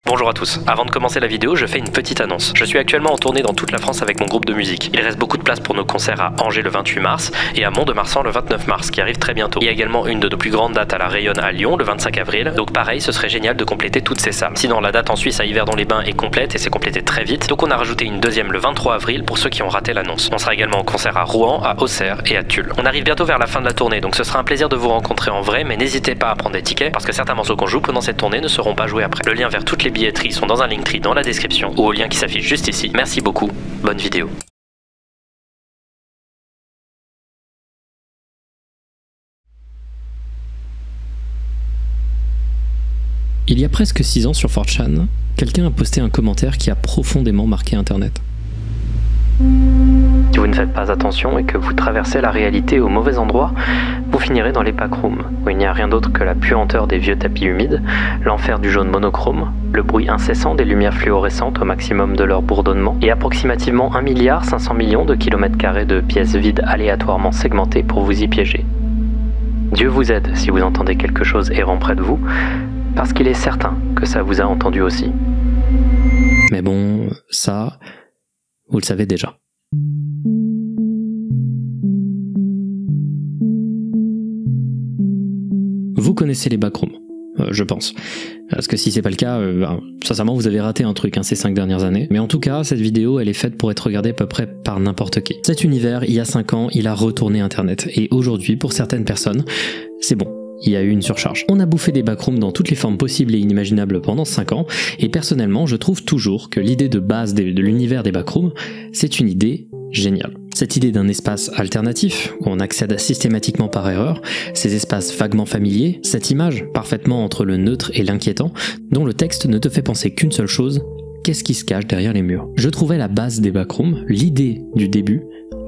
Bonjour à tous, avant de commencer la vidéo, je fais une petite annonce. Je suis actuellement en tournée dans toute la France avec mon groupe de musique. Il reste beaucoup de place pour nos concerts à Angers le 28 mars et à Mont-de-Marsan le 29 mars, qui arrive très bientôt. Il y a également une de nos plus grandes dates à la Rayonne à Lyon le 25 avril, donc pareil, ce serait génial de compléter toutes ces salles. Sinon, la date en Suisse à Yverdon-les-Bains est complète et c'est complété très vite, donc on a rajouté une deuxième le 23 avril pour ceux qui ont raté l'annonce. On sera également en concert à Rouen, à Auxerre et à Tulle. On arrive bientôt vers la fin de la tournée, donc ce sera un plaisir de vous rencontrer en vrai, mais n'hésitez pas à prendre des tickets parce que certains morceaux qu'on joue pendant cette tournée ne seront pas joués après. Le lien vers toutes les billetteries sont dans un Linktree dans la description ou au lien qui s'affiche juste ici. Merci beaucoup, bonne vidéo. Il y a presque 6 ans sur 4chan, quelqu'un a posté un commentaire qui a profondément marqué internet. Si vous ne faites pas attention et que vous traversez la réalité au mauvais endroit, vous finirez dans les backrooms, où il n'y a rien d'autre que la puanteur des vieux tapis humides, l'enfer du jaune monochrome, le bruit incessant des lumières fluorescentes au maximum de leur bourdonnement, et approximativement 1,5 milliard de kilomètres carrés de pièces vides aléatoirement segmentées pour vous y piéger. Dieu vous aide si vous entendez quelque chose errant près de vous, parce qu'il est certain que ça vous a entendu aussi. Mais bon, ça, vous le savez déjà. Vous connaissez les backrooms, je pense. Parce que si c'est pas le cas, sincèrement vous avez raté un truc ces 5 dernières années. Mais en tout cas, cette vidéo elle est faite pour être regardée à peu près par n'importe qui. Cet univers, il y a 5 ans, il a retourné internet. Et aujourd'hui, pour certaines personnes, c'est bon. Il y a eu une surcharge. On a bouffé des backrooms dans toutes les formes possibles et inimaginables pendant 5 ans, et personnellement, je trouve toujours que l'idée de base de l'univers des backrooms, c'est une idée géniale. Cette idée d'un espace alternatif, où on accède systématiquement par erreur, ces espaces vaguement familiers, cette image parfaitement entre le neutre et l'inquiétant, dont le texte ne te fait penser qu'une seule chose, qu'est-ce qui se cache derrière les murs. Je trouvais la base des backrooms, l'idée du début,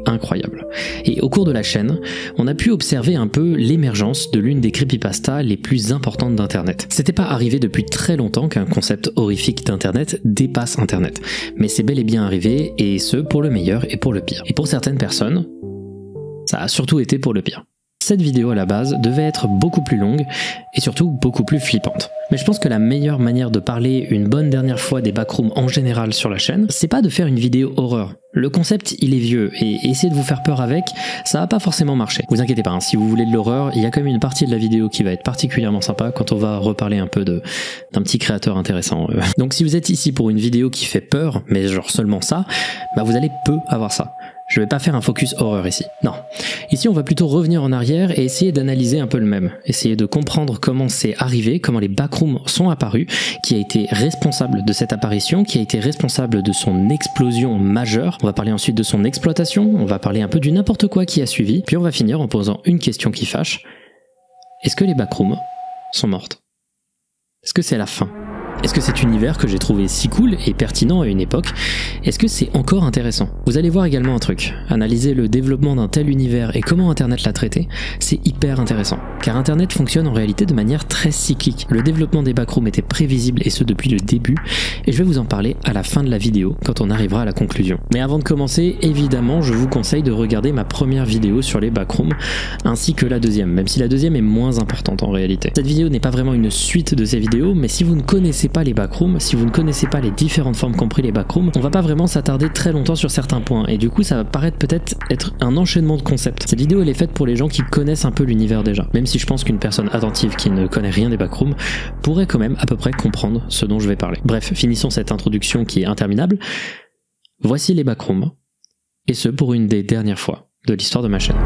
incroyable. Et au cours de la chaîne, on a pu observer un peu l'émergence de l'une des creepypastas les plus importantes d'internet. C'était pas arrivé depuis très longtemps qu'un concept horrifique d'internet dépasse internet, mais c'est bel et bien arrivé, et ce pour le meilleur et pour le pire. Et pour certaines personnes, ça a surtout été pour le pire. Cette vidéo à la base devait être beaucoup plus longue et surtout beaucoup plus flippante. Mais je pense que la meilleure manière de parler une bonne dernière fois des backrooms en général sur la chaîne, c'est pas de faire une vidéo horreur. Le concept il est vieux et essayer de vous faire peur avec, ça va pas forcément marcher. Vous inquiétez pas, si vous voulez de l'horreur, il y a quand même une partie de la vidéo qui va être particulièrement sympa quand on va reparler un peu d'un petit créateur intéressant. Donc si vous êtes ici pour une vidéo qui fait peur, mais genre seulement ça, bah vous allez peu avoir ça. Je vais pas faire un focus horreur ici, non. Ici on va plutôt revenir en arrière et essayer d'analyser un peu le même. Essayer de comprendre comment c'est arrivé, comment les backrooms sont apparus, qui a été responsable de cette apparition, qui a été responsable de son explosion majeure. On va parler ensuite de son exploitation, on va parler un peu du n'importe quoi qui a suivi, puis on va finir en posant une question qui fâche. Est-ce que les backrooms sont mortes? Est-ce que c'est la fin? Est-ce que cet univers que j'ai trouvé si cool et pertinent à une époque, est-ce que c'est encore intéressant? Vous allez voir également un truc. Analyser le développement d'un tel univers et comment Internet l'a traité, c'est hyper intéressant. Car Internet fonctionne en réalité de manière très cyclique. Le développement des backrooms était prévisible et ce depuis le début, et je vais vous en parler à la fin de la vidéo, quand on arrivera à la conclusion. Mais avant de commencer, évidemment, je vous conseille de regarder ma première vidéo sur les backrooms, ainsi que la deuxième, même si la deuxième est moins importante en réalité. Cette vidéo n'est pas vraiment une suite de ces vidéos, mais si vous ne connaissez pas les backrooms, si vous ne connaissez pas les différentes formes compris les backrooms, on va pas vraiment s'attarder très longtemps sur certains points, et du coup ça va paraître peut-être être un enchaînement de concepts. Cette vidéo elle est faite pour les gens qui connaissent un peu l'univers déjà, même si je pense qu'une personne attentive qui ne connaît rien des backrooms pourrait quand même à peu près comprendre ce dont je vais parler. Bref, finissons cette introduction qui est interminable. Voici les backrooms, et ce pour une des dernières fois de l'histoire de ma chaîne.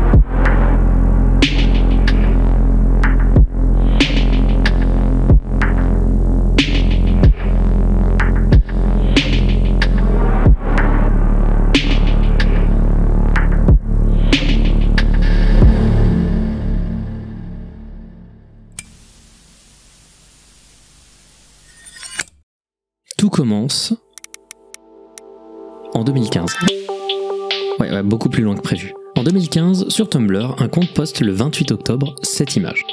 Tout commence en 2015. Ouais, beaucoup plus loin que prévu. En 2015, sur Tumblr, un compte poste le 28 octobre cette image.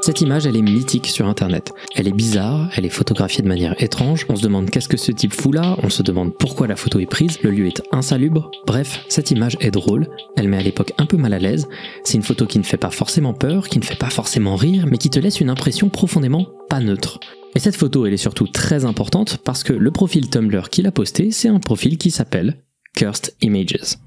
Cette image, elle est mythique sur internet. Elle est bizarre, elle est photographiée de manière étrange, on se demande qu'est-ce que ce type fout là, on se demande pourquoi la photo est prise, le lieu est insalubre. Bref, cette image est drôle, elle met à l'époque un peu mal à l'aise, c'est une photo qui ne fait pas forcément peur, qui ne fait pas forcément rire, mais qui te laisse une impression profondément pas neutre. Et cette photo, elle est surtout très importante parce que le profil Tumblr qu'il a posté, c'est un profil qui s'appelle Cursed Images.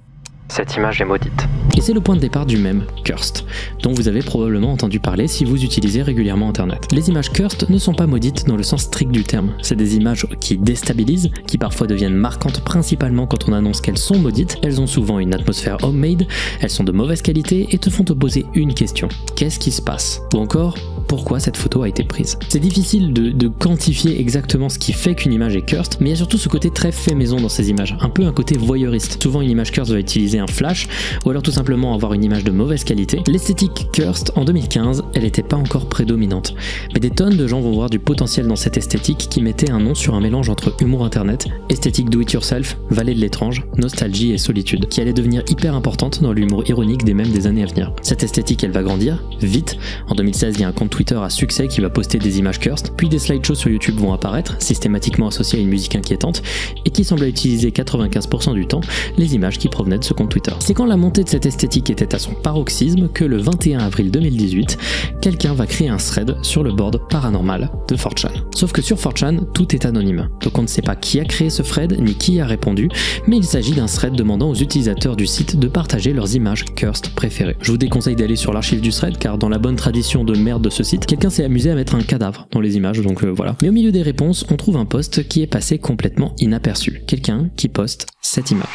Cette image est maudite. Et c'est le point de départ du mème Cursed, dont vous avez probablement entendu parler si vous utilisez régulièrement Internet. Les images Cursed ne sont pas maudites dans le sens strict du terme. C'est des images qui déstabilisent, qui parfois deviennent marquantes principalement quand on annonce qu'elles sont maudites. Elles ont souvent une atmosphère homemade, elles sont de mauvaise qualité et te font te poser une question. Qu'est-ce qui se passe? Ou encore, pourquoi cette photo a été prise? C'est difficile de quantifier exactement ce qui fait qu'une image est cursed, mais il y a surtout ce côté très fait maison dans ces images, un peu un côté voyeuriste. Souvent une image cursed va utiliser un flash, ou alors tout simplement avoir une image de mauvaise qualité. L'esthétique cursed en 2015, elle n'était pas encore prédominante, mais des tonnes de gens vont voir du potentiel dans cette esthétique qui mettait un nom sur un mélange entre humour internet, esthétique do-it-yourself, vallée de l'étrange, nostalgie et solitude, qui allait devenir hyper importante dans l'humour ironique des mèmes des années à venir. Cette esthétique, elle va grandir, vite. En 2016, il y a un compte Twitter à succès qui va poster des images cursed, puis des slideshows sur YouTube vont apparaître, systématiquement associés à une musique inquiétante, et qui semblent utiliser 95% du temps les images qui provenaient de ce compte Twitter. C'est quand la montée de cette esthétique était à son paroxysme que le 21 avril 2018, quelqu'un va créer un thread sur le board paranormal de 4chan. Sauf que sur 4chan, tout est anonyme, donc on ne sait pas qui a créé ce thread ni qui a répondu, mais il s'agit d'un thread demandant aux utilisateurs du site de partager leurs images cursed préférées. Je vous déconseille d'aller sur l'archive du thread car dans la bonne tradition de merde de ce site, quelqu'un s'est amusé à mettre un cadavre dans les images, donc voilà. Mais au milieu des réponses, on trouve un post qui est passé complètement inaperçu. Quelqu'un qui poste cette image.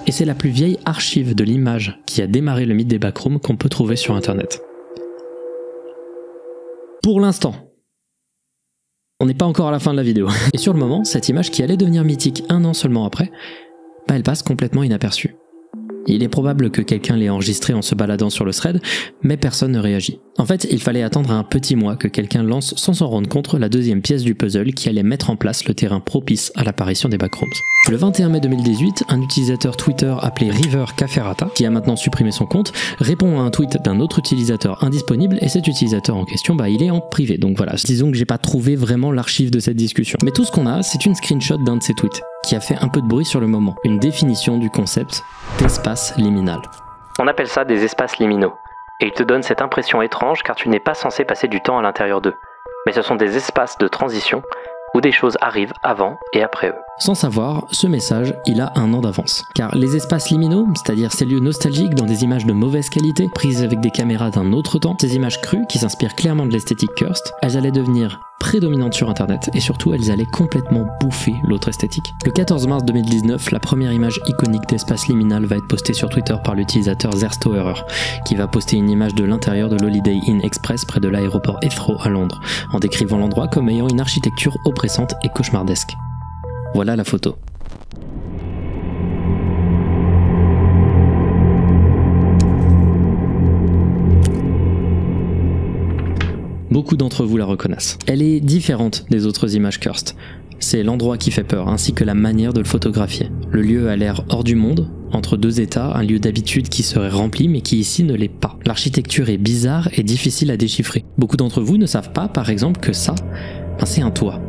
Et c'est la plus vieille archive de l'image qui a démarré le mythe des backrooms qu'on peut trouver sur internet. Pour l'instant. On n'est pas encore à la fin de la vidéo. Et sur le moment, cette image qui allait devenir mythique un an seulement après, elle passe complètement inaperçue. Il est probable que quelqu'un l'ait enregistré en se baladant sur le thread, mais personne ne réagit. En fait, il fallait attendre un petit mois que quelqu'un lance sans s'en rendre compte la deuxième pièce du puzzle qui allait mettre en place le terrain propice à l'apparition des backrooms. Le 21 mai 2018, un utilisateur Twitter appelé River Caferata, qui a maintenant supprimé son compte, répond à un tweet d'un autre utilisateur indisponible et cet utilisateur en question, il est en privé. Donc voilà, disons que j'ai pas trouvé vraiment l'archive de cette discussion. Mais tout ce qu'on a, c'est une screenshot d'un de ses tweets, qui a fait un peu de bruit sur le moment. Une définition du concept d'espace liminal. On appelle ça des espaces liminaux. Et ils te donnent cette impression étrange car tu n'es pas censé passer du temps à l'intérieur d'eux. Mais ce sont des espaces de transition où des choses arrivent avant et après eux. Sans savoir, ce message, il a un an d'avance. Car les espaces liminaux, c'est-à-dire ces lieux nostalgiques dans des images de mauvaise qualité, prises avec des caméras d'un autre temps, ces images crues qui s'inspirent clairement de l'esthétique cursed, elles allaient devenir prédominantes sur internet et surtout elles allaient complètement bouffer l'autre esthétique. Le 14 mars 2019, la première image iconique d'espace liminal va être postée sur Twitter par l'utilisateur Zerstoerer, qui va poster une image de l'intérieur de l'Holiday Inn Express près de l'aéroport Heathrow à Londres, en décrivant l'endroit comme ayant une architecture oppressante et cauchemardesque. Voilà la photo. Beaucoup d'entre vous la reconnaissent. Elle est différente des autres images cursed. C'est l'endroit qui fait peur, ainsi que la manière de le photographier. Le lieu a l'air hors du monde, entre deux états, un lieu d'habitude qui serait rempli mais qui ici ne l'est pas. L'architecture est bizarre et difficile à déchiffrer. Beaucoup d'entre vous ne savent pas, par exemple, que ça, c'est un toit.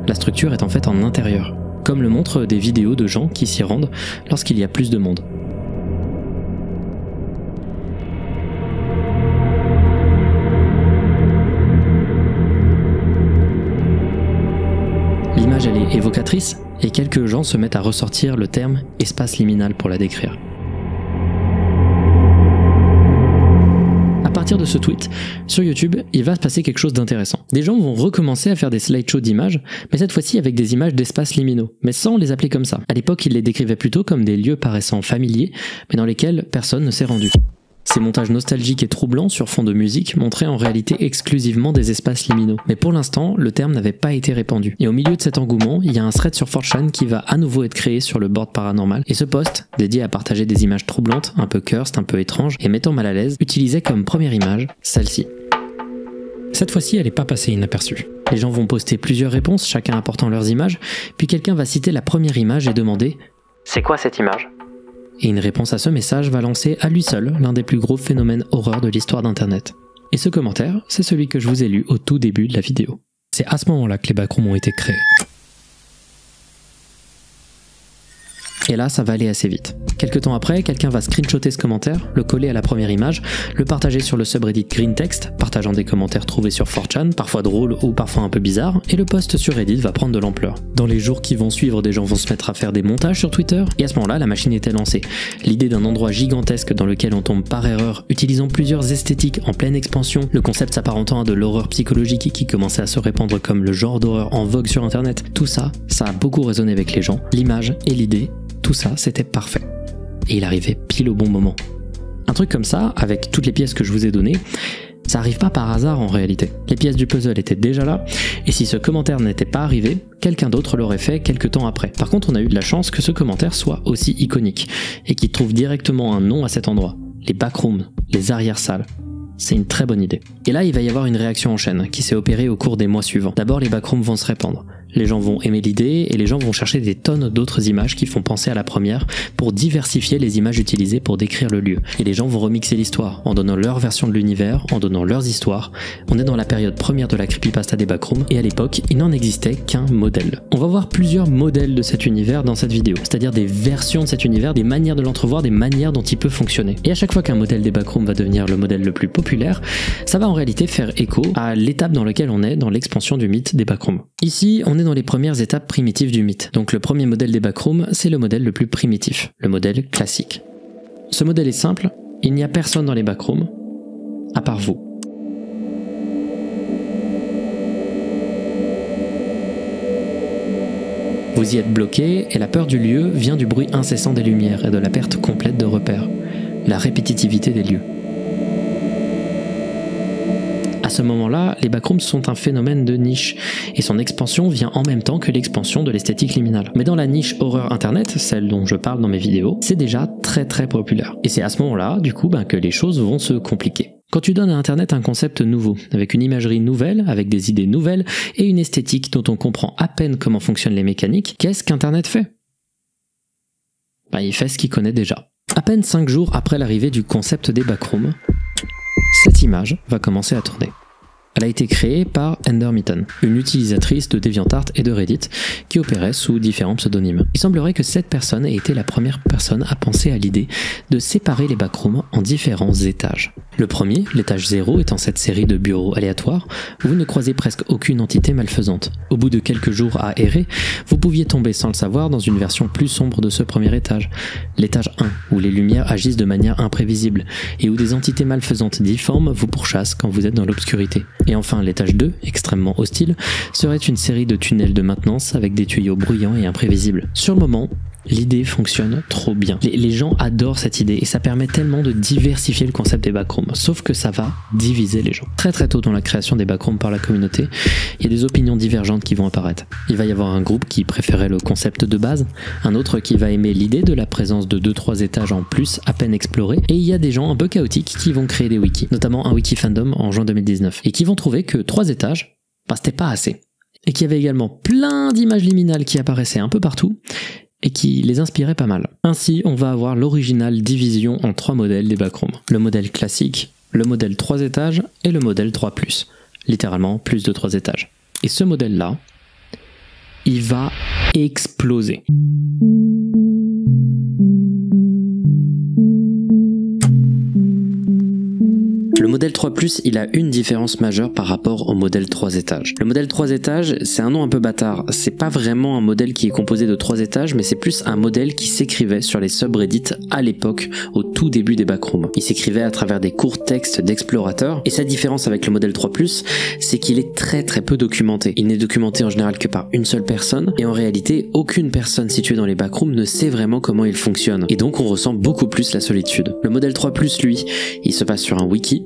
La structure est en fait en intérieur, comme le montrent des vidéos de gens qui s'y rendent lorsqu'il y a plus de monde. L'image elle est évocatrice et quelques gens se mettent à ressortir le terme espace liminal pour la décrire. À partir de ce tweet, sur YouTube, il va se passer quelque chose d'intéressant. Des gens vont recommencer à faire des slideshows d'images, mais cette fois-ci avec des images d'espaces liminaux, mais sans les appeler comme ça. À l'époque, ils les décrivaient plutôt comme des lieux paraissant familiers, mais dans lesquels personne ne s'est rendu. Ces montages nostalgiques et troublants sur fond de musique montraient en réalité exclusivement des espaces liminaux. Mais pour l'instant, le terme n'avait pas été répandu. Et au milieu de cet engouement, il y a un thread sur 4chan qui va à nouveau être créé sur le board paranormal. Et ce post, dédié à partager des images troublantes, un peu cursed, un peu étranges, et mettant mal à l'aise, utilisait comme première image celle-ci. Cette fois-ci, elle n'est pas passée inaperçue. Les gens vont poster plusieurs réponses, chacun apportant leurs images, puis quelqu'un va citer la première image et demander « C'est quoi cette image ?» Et une réponse à ce message va lancer à lui seul l'un des plus gros phénomènes horreur de l'histoire d'Internet. Et ce commentaire, c'est celui que je vous ai lu au tout début de la vidéo. C'est à ce moment-là que les backrooms ont été créés. Et là, ça va aller assez vite. Quelques temps après, quelqu'un va screenshotter ce commentaire, le coller à la première image, le partager sur le subreddit GreenText, partageant des commentaires trouvés sur 4chan, parfois drôles ou parfois un peu bizarres, et le post sur Reddit va prendre de l'ampleur. Dans les jours qui vont suivre, des gens vont se mettre à faire des montages sur Twitter, et à ce moment-là, la machine était lancée. L'idée d'un endroit gigantesque dans lequel on tombe par erreur, utilisant plusieurs esthétiques en pleine expansion, le concept s'apparentant à de l'horreur psychologique qui commençait à se répandre comme le genre d'horreur en vogue sur internet, tout ça, ça a beaucoup résonné avec les gens, l'image et l'idée, tout ça, c'était parfait. Et il arrivait pile au bon moment. Un truc comme ça, avec toutes les pièces que je vous ai données, ça arrive pas par hasard en réalité. Les pièces du puzzle étaient déjà là, et si ce commentaire n'était pas arrivé, quelqu'un d'autre l'aurait fait quelques temps après. Par contre, on a eu de la chance que ce commentaire soit aussi iconique, et qu'il trouve directement un nom à cet endroit. Les backrooms, les arrière-salles. C'est une très bonne idée. Et là, il va y avoir une réaction en chaîne qui s'est opérée au cours des mois suivants. D'abord, les backrooms vont se répandre. Les gens vont aimer l'idée et les gens vont chercher des tonnes d'autres images qui font penser à la première pour diversifier les images utilisées pour décrire le lieu. Et les gens vont remixer l'histoire en donnant leur version de l'univers, en donnant leurs histoires. On est dans la période première de la creepypasta des backrooms et à l'époque, il n'en existait qu'un modèle. On va voir plusieurs modèles de cet univers dans cette vidéo, c'est-à-dire des versions de cet univers, des manières de l'entrevoir, des manières dont il peut fonctionner. Et à chaque fois qu'un modèle des backrooms va devenir le modèle le plus populaire, ça va en réalité faire écho à l'étape dans laquelle on est dans l'expansion du mythe des backrooms. Ici, on est dans les premières étapes primitives du mythe. Donc le premier modèle des backrooms, c'est le modèle le plus primitif, le modèle classique. Ce modèle est simple, il n'y a personne dans les backrooms, à part vous. Vous y êtes bloqué et la peur du lieu vient du bruit incessant des lumières et de la perte complète de repères, la répétitivité des lieux. À ce moment-là, les backrooms sont un phénomène de niche, et son expansion vient en même temps que l'expansion de l'esthétique liminale. Mais dans la niche horreur internet, celle dont je parle dans mes vidéos, c'est déjà très populaire. Et c'est à ce moment-là, du coup, que les choses vont se compliquer. Quand tu donnes à internet un concept nouveau, avec une imagerie nouvelle, avec des idées nouvelles, et une esthétique dont on comprend à peine comment fonctionnent les mécaniques, qu'est-ce qu'internet fait ? Il fait ce qu'il connaît déjà. À peine 5 jours après l'arrivée du concept des backrooms, cette image va commencer à tourner. Elle a été créée par Endermitten, une utilisatrice de DeviantArt et de Reddit qui opérait sous différents pseudonymes. Il semblerait que cette personne ait été la première personne à penser à l'idée de séparer les backrooms en différents étages. Le premier, l'étage 0, étant cette série de bureaux aléatoires où vous ne croisez presque aucune entité malfaisante. Au bout de quelques jours à errer, vous pouviez tomber sans le savoir dans une version plus sombre de ce premier étage. L'étage 1, où les lumières agissent de manière imprévisible et où des entités malfaisantes difformes vous pourchassent quand vous êtes dans l'obscurité. Et enfin, l'étage 2, extrêmement hostile, serait une série de tunnels de maintenance avec des tuyaux bruyants et imprévisibles. Sur le moment, l'idée fonctionne trop bien. Les gens adorent cette idée et ça permet tellement de diversifier le concept des backrooms, sauf que ça va diviser les gens. Très tôt dans la création des backrooms par la communauté, il y a des opinions divergentes qui vont apparaître. Il va y avoir un groupe qui préférait le concept de base, un autre qui va aimer l'idée de la présence de 2-3 étages en plus à peine explorés, et il y a des gens un peu chaotiques qui vont créer des wikis, notamment un wiki fandom en juin 2019, et qui vont trouver que 3 étages, c'était pas assez. Et qu'il y avait également plein d'images liminales qui apparaissaient un peu partout, et qui les inspirait pas mal. Ainsi, on va avoir l'originale division en 3 modèles des backrooms. Le modèle classique, le modèle 3 étages et le modèle 3+. Littéralement, plus de 3 étages. Et ce modèle-là, il va exploser. Le modèle 3+, il a une différence majeure par rapport au modèle 3 étages. Le modèle 3 étages, c'est un nom un peu bâtard. C'est pas vraiment un modèle qui est composé de 3 étages, mais c'est plus un modèle qui s'écrivait sur les subreddits à l'époque, au tout début des backrooms. Il s'écrivait à travers des courts textes d'explorateurs, et sa différence avec le modèle 3+, c'est qu'il est très peu documenté. Il n'est documenté en général que par une seule personne, et en réalité, aucune personne située dans les backrooms ne sait vraiment comment il fonctionne. Et donc on ressent beaucoup plus la solitude. Le modèle 3+, lui, il se passe sur un wiki,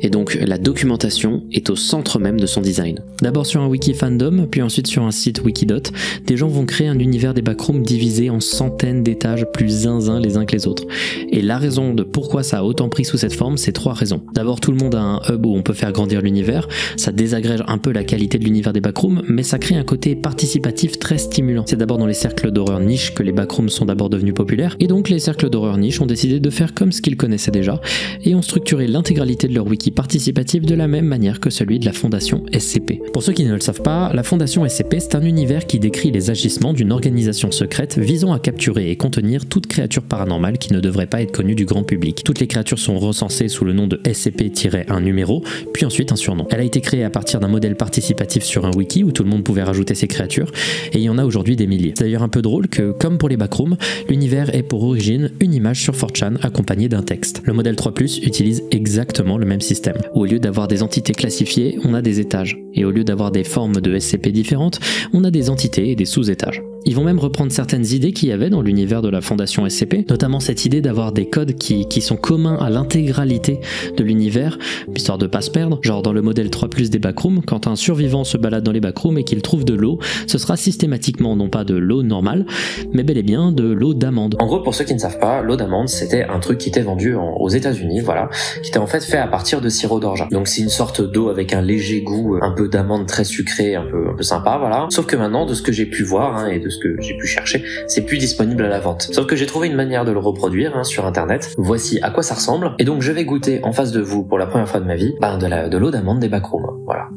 et donc la documentation est au centre même de son design. D'abord sur un wiki fandom, puis ensuite sur un site Wikidot, des gens vont créer un univers des backrooms divisé en centaines d'étages plus zinzin les uns que les autres. Et la raison de pourquoi ça a autant pris sous cette forme, c'est 3 raisons. D'abord, tout le monde a un hub où on peut faire grandir l'univers, ça désagrège un peu la qualité de l'univers des backrooms, mais ça crée un côté participatif très stimulant. C'est d'abord dans les cercles d'horreur niche que les backrooms sont d'abord devenus populaires, et donc les cercles d'horreur niche ont décidé de faire comme ce qu'ils connaissaient déjà, et ont structuré l'intégralité de leur wiki wiki participatif de la même manière que celui de la fondation SCP. Pour ceux qui ne le savent pas, la fondation SCP c'est un univers qui décrit les agissements d'une organisation secrète visant à capturer et contenir toute créature paranormale qui ne devrait pas être connue du grand public. Toutes les créatures sont recensées sous le nom de SCP-un numéro, puis ensuite un surnom. Elle a été créée à partir d'un modèle participatif sur un wiki où tout le monde pouvait rajouter ses créatures, et il y en a aujourd'hui des milliers. C'est d'ailleurs un peu drôle que, comme pour les backrooms, l'univers est pour origine une image sur 4chan accompagnée d'un texte. Le modèle 3+, utilise exactement le même système, où au lieu d'avoir des entités classifiées, on a des étages, et au lieu d'avoir des formes de SCP différentes, on a des entités et des sous-étages. Ils vont même reprendre certaines idées qu'il y avait dans l'univers de la fondation SCP, notamment cette idée d'avoir des codes qui sont communs à l'intégralité de l'univers, histoire de pas se perdre. Genre dans le modèle 3+, des backrooms, quand un survivant se balade dans les backrooms et qu'il trouve de l'eau, ce sera systématiquement non pas de l'eau normale, mais bel et bien de l'eau d'amande. En gros, pour ceux qui ne savent pas, l'eau d'amande c'était un truc qui était vendu aux États-Unis, voilà, qui était en fait fait à partir de sirop d'orgeat. Donc c'est une sorte d'eau avec un léger goût, un peu d'amande très sucrée, un peu sympa, voilà. Sauf que maintenant, de ce que j'ai pu voir et de ce que j'ai pu chercher, c'est plus disponible à la vente. Sauf que j'ai trouvé une manière de le reproduire sur internet. Voici à quoi ça ressemble. Et donc je vais goûter en face de vous pour la première fois de ma vie de l'eau d'amande des backrooms. Voilà.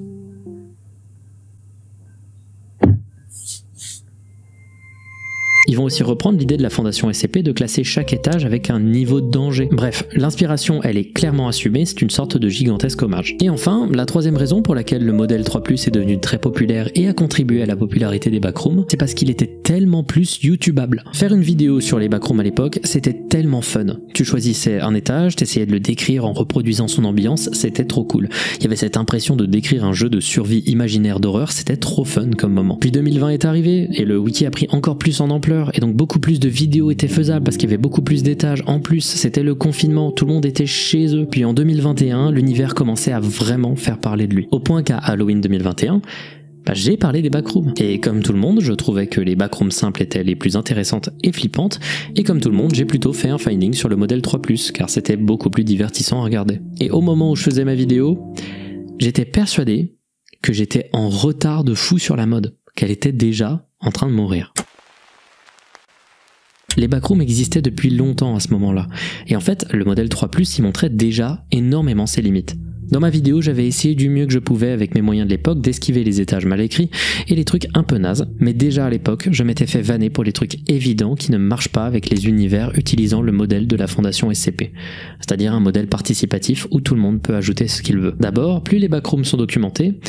Ils vont aussi reprendre l'idée de la fondation SCP de classer chaque étage avec un niveau de danger. Bref, l'inspiration elle est clairement assumée, c'est une sorte de gigantesque hommage. Et enfin, la troisième raison pour laquelle le modèle 3+, est devenu très populaire et a contribué à la popularité des backrooms, c'est parce qu'il était tellement plus YouTubeable. Faire une vidéo sur les backrooms à l'époque, c'était tellement fun. Tu choisissais un étage, t'essayais de le décrire en reproduisant son ambiance, c'était trop cool. Il y avait cette impression de décrire un jeu de survie imaginaire d'horreur, c'était trop fun comme moment. Puis 2020 est arrivé, et le wiki a pris encore plus en ampleur, et donc beaucoup plus de vidéos étaient faisables parce qu'il y avait beaucoup plus d'étages. En plus, c'était le confinement, tout le monde était chez eux. Puis en 2021, l'univers commençait à vraiment faire parler de lui. Au point qu'à Halloween 2021, j'ai parlé des backrooms. Et comme tout le monde, je trouvais que les backrooms simples étaient les plus intéressantes et flippantes. Et comme tout le monde, j'ai plutôt fait un finding sur le modèle 3+, car c'était beaucoup plus divertissant à regarder. Et au moment où je faisais ma vidéo, j'étais persuadé que j'étais en retard de fou sur la mode, qu'elle était déjà en train de mourir. Les backrooms existaient depuis longtemps à ce moment-là, et en fait, le modèle 3+, y montrait déjà énormément ses limites. Dans ma vidéo, j'avais essayé du mieux que je pouvais avec mes moyens de l'époque d'esquiver les étages mal écrits et les trucs un peu nazes, mais déjà à l'époque, je m'étais fait vanner pour les trucs évidents qui ne marchent pas avec les univers utilisant le modèle de la fondation SCP, c'est-à-dire un modèle participatif où tout le monde peut ajouter ce qu'il veut. D'abord, plus les backrooms sont documentés,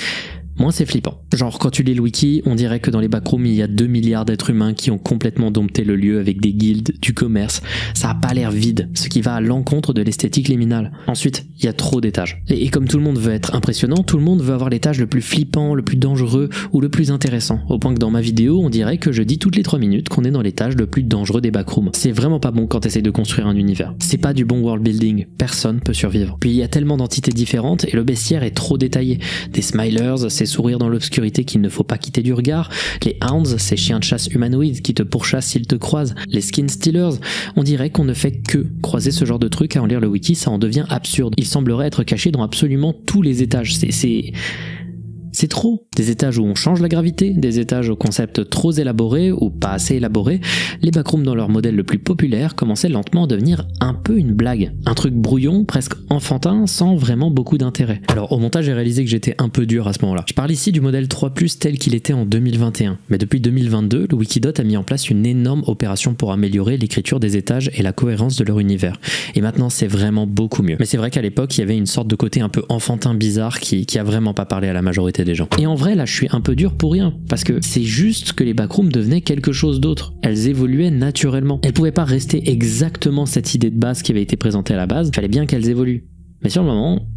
moins c'est flippant. Genre quand tu lis le wiki, on dirait que dans les backrooms il y a 2 milliards d'êtres humains qui ont complètement dompté le lieu avec des guildes, du commerce. Ça a pas l'air vide, ce qui va à l'encontre de l'esthétique liminale. Ensuite, il y a trop d'étages. Et comme tout le monde veut être impressionnant, tout le monde veut avoir l'étage le plus flippant, le plus dangereux ou le plus intéressant. Au point que dans ma vidéo, on dirait que je dis toutes les 3 minutes qu'on est dans l'étage le plus dangereux des backrooms. C'est vraiment pas bon quand t'essayes de construire un univers. C'est pas du bon world building, personne peut survivre. Puis il y a tellement d'entités différentes et le bestiaire est trop détaillé. Des smilers, ces sourires dans l'obscurité qu'il ne faut pas quitter du regard, les hounds, ces chiens de chasse humanoïdes qui te pourchassent s'ils te croisent, les skin stealers, on dirait qu'on ne fait que croiser ce genre de trucs à en lire le wiki, ça en devient absurde. Il semblerait être caché dans absolument tous les étages, c'est trop. Des étages où on change la gravité, des étages au concept trop élaboré ou pas assez élaboré, les backrooms dans leur modèle le plus populaire commençaient lentement à devenir un peu une blague. Un truc brouillon, presque enfantin, sans vraiment beaucoup d'intérêt. Alors au montage j'ai réalisé que j'étais un peu dur à ce moment-là. Je parle ici du modèle 3+, tel qu'il était en 2021. Mais depuis 2022, le Wikidot a mis en place une énorme opération pour améliorer l'écriture des étages et la cohérence de leur univers. Et maintenant c'est vraiment beaucoup mieux. Mais c'est vrai qu'à l'époque il y avait une sorte de côté un peu enfantin bizarre qui a vraiment pas parlé à la majorité des gens. Et en vrai là je suis un peu dur pour rien, parce que c'est juste que les backrooms devenaient quelque chose d'autre. Elles évoluaient naturellement. Elles pouvaient pas rester exactement cette idée de base qui avait été présentée à la base, il fallait bien qu'elles évoluent. Mais sur le moment,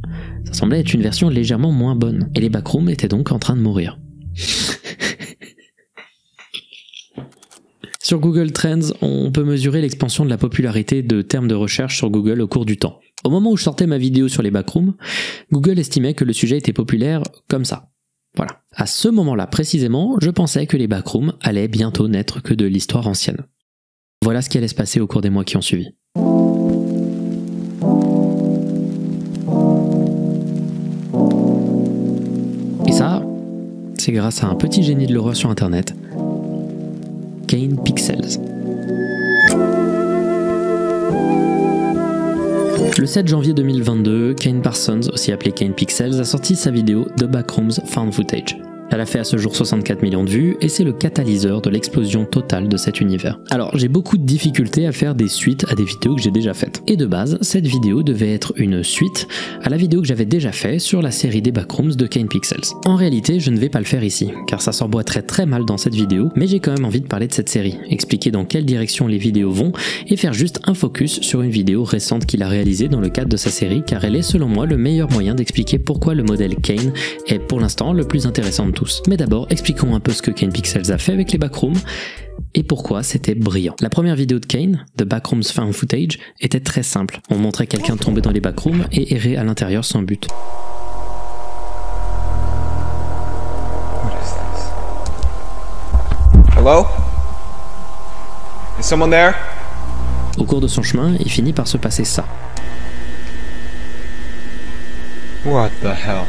ça semblait être une version légèrement moins bonne. Et les backrooms étaient donc en train de mourir. Sur Google Trends, on peut mesurer l'expansion de la popularité de termes de recherche sur Google au cours du temps. Au moment où je sortais ma vidéo sur les backrooms, Google estimait que le sujet était populaire comme ça. Voilà. À ce moment-là précisément, je pensais que les backrooms allaient bientôt n'être que de l'histoire ancienne. Voilà ce qui allait se passer au cours des mois qui ont suivi. Et ça, c'est grâce à un petit génie de l'horreur sur internet, Kane Pixels. Le 7 janvier 2022, Kane Parsons, aussi appelé Kane Pixels, a sorti sa vidéo The Backrooms Found Footage. Elle a fait à ce jour 64 millions de vues et c'est le catalyseur de l'explosion totale de cet univers. Alors j'ai beaucoup de difficultés à faire des suites à des vidéos que j'ai déjà faites. Et de base, cette vidéo devait être une suite à la vidéo que j'avais déjà faite sur la série des Backrooms de Kane Pixels. En réalité, je ne vais pas le faire ici, car ça s'emboîterait très mal dans cette vidéo, mais j'ai quand même envie de parler de cette série, expliquer dans quelle direction les vidéos vont et faire juste un focus sur une vidéo récente qu'il a réalisée dans le cadre de sa série, car elle est selon moi le meilleur moyen d'expliquer pourquoi le modèle Kane est pour l'instant le plus intéressant de tous. Mais d'abord, expliquons un peu ce que Kane Pixels a fait avec les Backrooms et pourquoi c'était brillant. La première vidéo de Kane, The Backrooms Found Footage, était très simple. On montrait quelqu'un tomber dans les backrooms et errer à l'intérieur sans but. Hello? Is someone there? Au cours de son chemin, il finit par se passer ça. What the hell?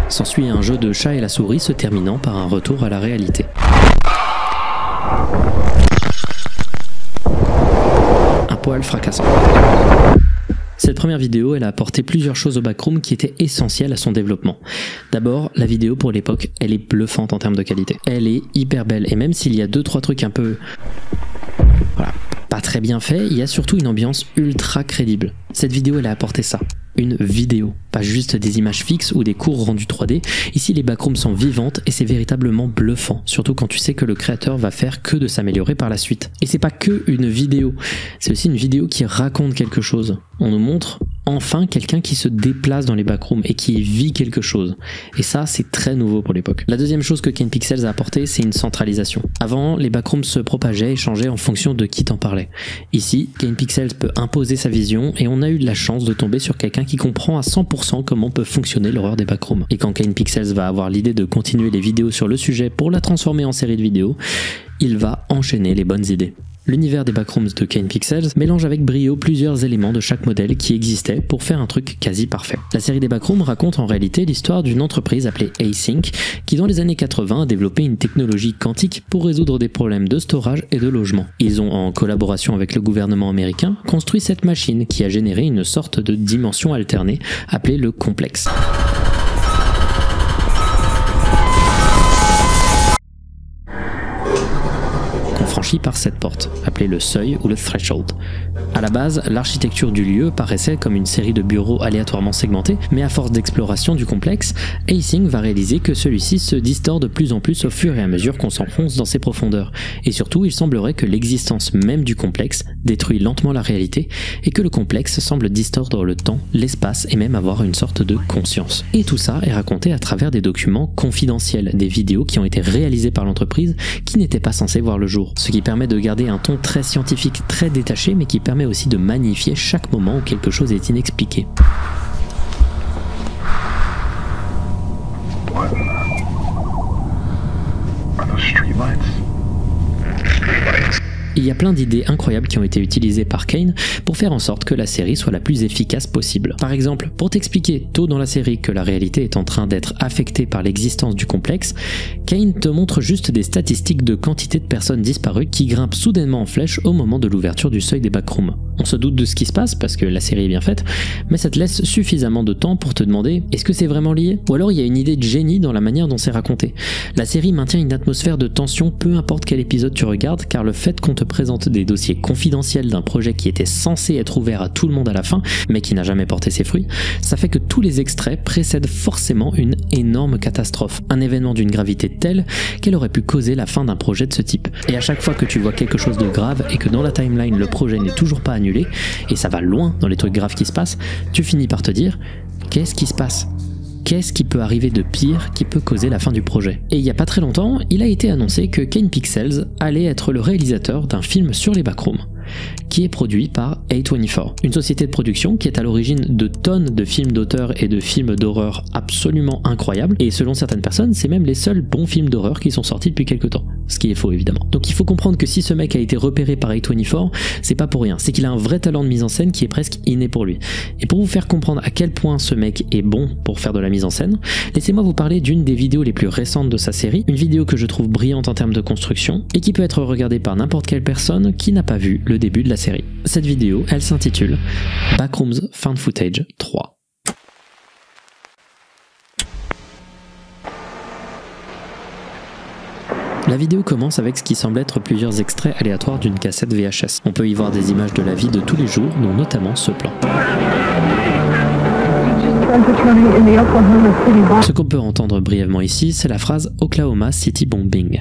S'ensuit un jeu de chat et la souris se terminant par un retour à la réalité. Un poil fracassant. Cette première vidéo, elle a apporté plusieurs choses au Backroom qui étaient essentielles à son développement. D'abord, la vidéo pour l'époque, elle est bluffante en termes de qualité. Elle est hyper belle et même s'il y a 2-3 trucs un peu... voilà, pas très bien fait, il y a surtout une ambiance ultra crédible. Cette vidéo, elle a apporté ça. Une vidéo, pas juste des images fixes ou des cours rendus 3D. Ici, les backrooms sont vivantes et c'est véritablement bluffant, surtout quand tu sais que le créateur va faire que de s'améliorer par la suite. Et c'est pas que une vidéo, c'est aussi une vidéo qui raconte quelque chose. On nous montre enfin quelqu'un qui se déplace dans les backrooms et qui vit quelque chose. Et ça, c'est très nouveau pour l'époque. La deuxième chose que Kane Pixels a apporté, c'est une centralisation. Avant, les backrooms se propageaient et changeaient en fonction de qui t'en parlait. Ici, Kane Pixels peut imposer sa vision et on a eu de la chance de tomber sur quelqu'un qui comprend à 100% comment peut fonctionner l'horreur des backrooms. Et quand Kane Pixels va avoir l'idée de continuer les vidéos sur le sujet pour la transformer en série de vidéos, il va enchaîner les bonnes idées. L'univers des backrooms de Kane Pixels mélange avec brio plusieurs éléments de chaque modèle qui existait pour faire un truc quasi parfait. La série des backrooms raconte en réalité l'histoire d'une entreprise appelée Async qui dans les années 80 a développé une technologie quantique pour résoudre des problèmes de storage et de logement. Ils ont en collaboration avec le gouvernement américain construit cette machine qui a généré une sorte de dimension alternée appelée le complexe. Franchi par cette porte, appelée le seuil ou le threshold. A la base, l'architecture du lieu paraissait comme une série de bureaux aléatoirement segmentés, mais à force d'exploration du complexe, Async va réaliser que celui-ci se distord de plus en plus au fur et à mesure qu'on s'enfonce dans ses profondeurs. Et surtout, il semblerait que l'existence même du complexe détruit lentement la réalité, et que le complexe semble distordre le temps, l'espace et même avoir une sorte de conscience. Et tout ça est raconté à travers des documents confidentiels, des vidéos qui ont été réalisées par l'entreprise qui n'étaient pas censées voir le jour. Ce qui permet de garder un ton très scientifique, très détaché, mais qui permet aussi de magnifier chaque moment où quelque chose est inexpliqué. What are those streetlights? Il y a plein d'idées incroyables qui ont été utilisées par Kane pour faire en sorte que la série soit la plus efficace possible. Par exemple, pour t'expliquer tôt dans la série que la réalité est en train d'être affectée par l'existence du complexe, Kane te montre juste des statistiques de quantité de personnes disparues qui grimpent soudainement en flèche au moment de l'ouverture du seuil des backrooms. On se doute de ce qui se passe parce que la série est bien faite, mais ça te laisse suffisamment de temps pour te demander est-ce que c'est vraiment lié? Ou alors il y a une idée de génie dans la manière dont c'est raconté. La série maintient une atmosphère de tension peu importe quel épisode tu regardes, car le fait qu'on te présente des dossiers confidentiels d'un projet qui était censé être ouvert à tout le monde à la fin, mais qui n'a jamais porté ses fruits, ça fait que tous les extraits précèdent forcément une énorme catastrophe, un événement d'une gravité telle qu'elle aurait pu causer la fin d'un projet de ce type. Et à chaque fois que tu vois quelque chose de grave et que dans la timeline le projet n'est toujours pas annulé, et ça va loin dans les trucs graves qui se passent, tu finis par te dire qu'est-ce qui se passe ? Qu'est-ce qui peut arriver de pire qui peut causer la fin du projet? Et il n'y a pas très longtemps, il a été annoncé que Kane Pixels allait être le réalisateur d'un film sur les backrooms. qui est produit par A24, une société de production qui est à l'origine de tonnes de films d'auteur et de films d'horreur absolument incroyables, et selon certaines personnes, c'est même les seuls bons films d'horreur qui sont sortis depuis quelques temps, ce qui est faux évidemment. Donc il faut comprendre que si ce mec a été repéré par A24, c'est pas pour rien, c'est qu'il a un vrai talent de mise en scène qui est presque inné pour lui. Et pour vous faire comprendre à quel point ce mec est bon pour faire de la mise en scène, laissez-moi vous parler d'une des vidéos les plus récentes de sa série, une vidéo que je trouve brillante en termes de construction et qui peut être regardée par n'importe quelle personne qui n'a pas vu le début de la série. Cette vidéo, elle s'intitule Backrooms Found Footage 3. La vidéo commence avec ce qui semble être plusieurs extraits aléatoires d'une cassette VHS. On peut y voir des images de la vie de tous les jours, dont notamment ce plan. Ce qu'on peut entendre brièvement ici, c'est la phrase Oklahoma City Bombing.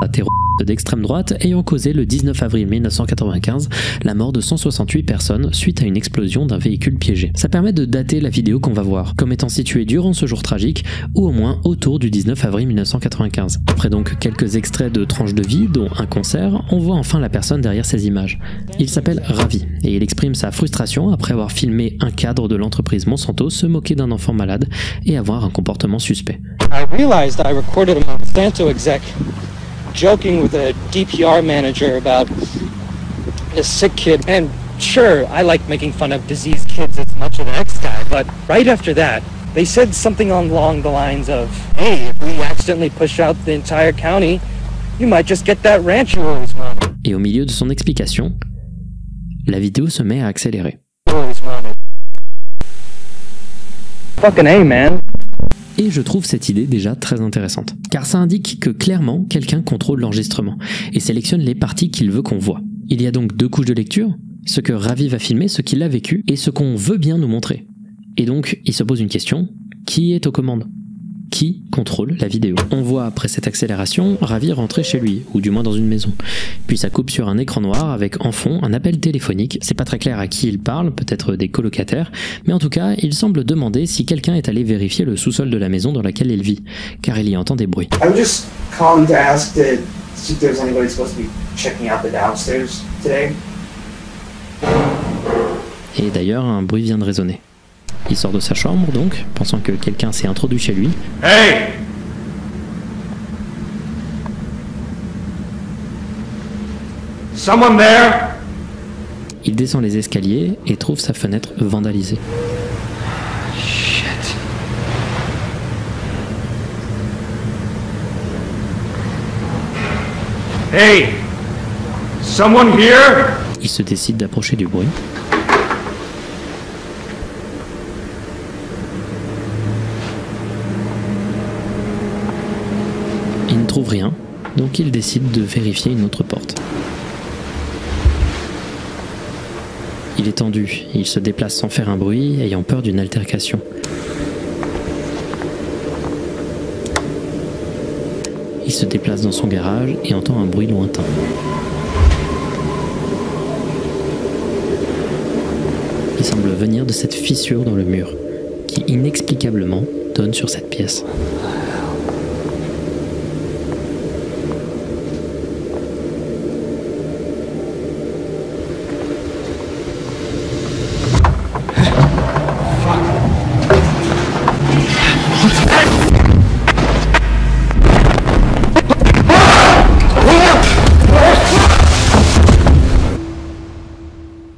Un terroriste d'extrême droite ayant causé le 19 avril 1995 la mort de 168 personnes suite à une explosion d'un véhicule piégé. Ça permet de dater la vidéo qu'on va voir, comme étant située durant ce jour tragique, ou au moins autour du 19 avril 1995. Après donc quelques extraits de tranches de vie, dont un concert, on voit enfin la personne derrière ces images. Il s'appelle Ravi, et il exprime sa frustration après avoir filmé un cadre de l'entreprise Monsanto se moquer d'un enfant malade et avoir un comportement suspect. I realized I recorded a Monsanto exec joking with a DPR manager about a sick kid, and sure, I like making fun of diseased kids as much as the next guy, but right after that, they said something along the lines of, hey, if we accidentally push out the entire county, you might just get that ranch you always wanted. Et au milieu de son explication, la vidéo se met à accélérer. Fucking A, man. Et je trouve cette idée déjà très intéressante, car ça indique que clairement quelqu'un contrôle l'enregistrement et sélectionne les parties qu'il veut qu'on voit. Il y a donc deux couches de lecture, ce que Ravi va filmer, ce qu'il a vécu et ce qu'on veut bien nous montrer. Et donc il se pose une question, qui est aux commandes ? Qui contrôle la vidéo? On voit après cette accélération Ravi rentrer chez lui, ou du moins dans une maison. Puis ça coupe sur un écran noir avec en fond un appel téléphonique. C'est pas très clair à qui il parle, peut-être des colocataires, mais en tout cas il semble demander si quelqu'un est allé vérifier le sous-sol de la maison dans laquelle il vit, car il y entend des bruits. I was just calling to ask to see if there's anybody supposed to be checking out the downstairs today. Et d'ailleurs un bruit vient de résonner. Il sort de sa chambre donc, pensant que quelqu'un s'est introduit chez lui. Hey! Someone there? Il descend les escaliers et trouve sa fenêtre vandalisée. Shit. Hey! Someone here? Il se décide d'approcher du bruit. Il ne trouve rien, donc il décide de vérifier une autre porte. Il est tendu, il se déplace sans faire un bruit, ayant peur d'une altercation. Il se déplace dans son garage et entend un bruit lointain. Il semble venir de cette fissure dans le mur, qui inexplicablement donne sur cette pièce.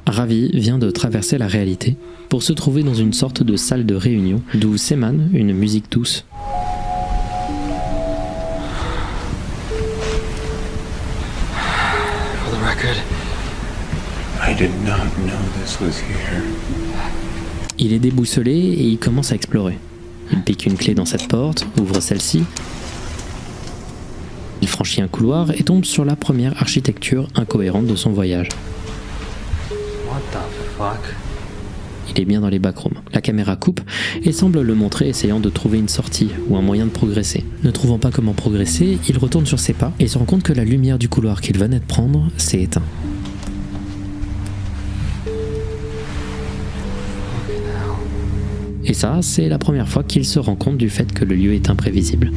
Ravi vient de traverser la réalité pour se trouver dans une sorte de salle de réunion d'où s'émane une musique douce. For the record, I did not know this was here. Il est déboussolé et il commence à explorer. Il pique une clé dans cette porte, ouvre celle-ci. Il franchit un couloir et tombe sur la première architecture incohérente de son voyage. What the fuck? Il est bien dans les backrooms. La caméra coupe et semble le montrer essayant de trouver une sortie ou un moyen de progresser. Ne trouvant pas comment progresser, il retourne sur ses pas et se rend compte que la lumière du couloir qu'il venait de prendre s'est éteinte. Et ça, c'est la première fois qu'il se rend compte du fait que le lieu est imprévisible.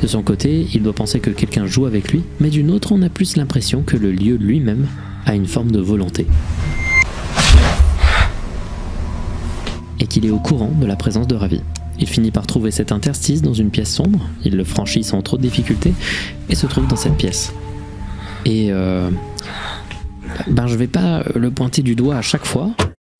son côté, il doit penser que quelqu'un joue avec lui, mais d'une autre, on a plus l'impression que le lieu lui-même a une forme de volonté. Et qu'il est au courant de la présence de Ravi. Il finit par trouver cet interstice dans une pièce sombre, il le franchit sans trop de difficulté et se trouve dans cette pièce. Et je vais pas le pointer du doigt à chaque fois,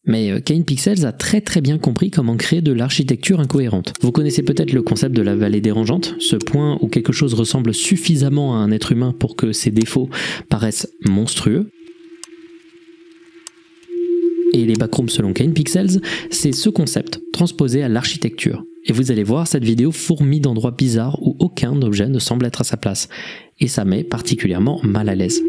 mais Kane Pixels a très bien compris comment créer de l'architecture incohérente. Vous connaissez peut-être le concept de la vallée dérangeante, ce point où quelque chose ressemble suffisamment à un être humain pour que ses défauts paraissent monstrueux. Et les backrooms selon Kane Pixels, c'est ce concept transposé à l'architecture. Et vous allez voir, cette vidéo fourmille d'endroits bizarres où aucun objet ne semble être à sa place. Et ça met particulièrement mal à l'aise.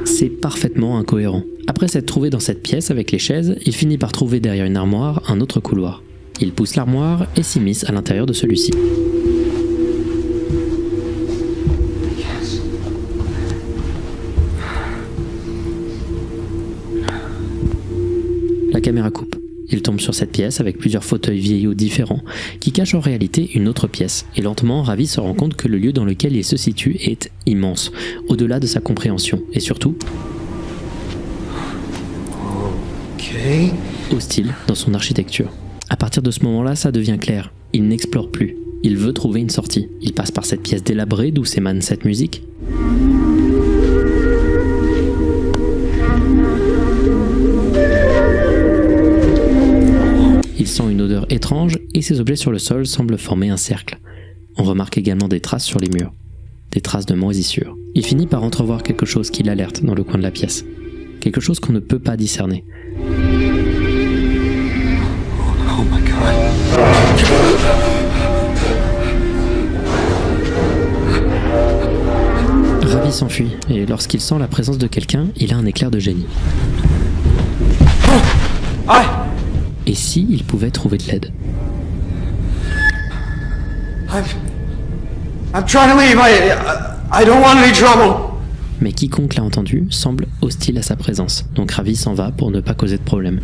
C'est parfaitement incohérent. Après s'être trouvé dans cette pièce avec les chaises, il finit par trouver derrière une armoire un autre couloir. Il pousse l'armoire et s'immisce à l'intérieur de celui-ci. La caméra coupe. Il tombe sur cette pièce avec plusieurs fauteuils vieillots différents qui cachent en réalité une autre pièce. Et lentement, Ravi se rend compte que le lieu dans lequel il se situe est immense, au-delà de sa compréhension. Et surtout, hostile dans son architecture. À partir de ce moment-là, ça devient clair. Il n'explore plus. Il veut trouver une sortie. Il passe par cette pièce délabrée d'où s'émane cette musique. Il sent une odeur étrange et ces objets sur le sol semblent former un cercle. On remarque également des traces sur les murs. Des traces de moisissure. Il finit par entrevoir quelque chose qui l'alerte dans le coin de la pièce. Quelque chose qu'on ne peut pas discerner. Ravi s'enfuit, et lorsqu'il sent la présence de quelqu'un, il a un éclair de génie. Et si il pouvait trouver de l'aide? I'm trying to leave. I don't want any trouble. Mais quiconque l'a entendu semble hostile à sa présence, donc Ravi s'en va pour ne pas causer de problème.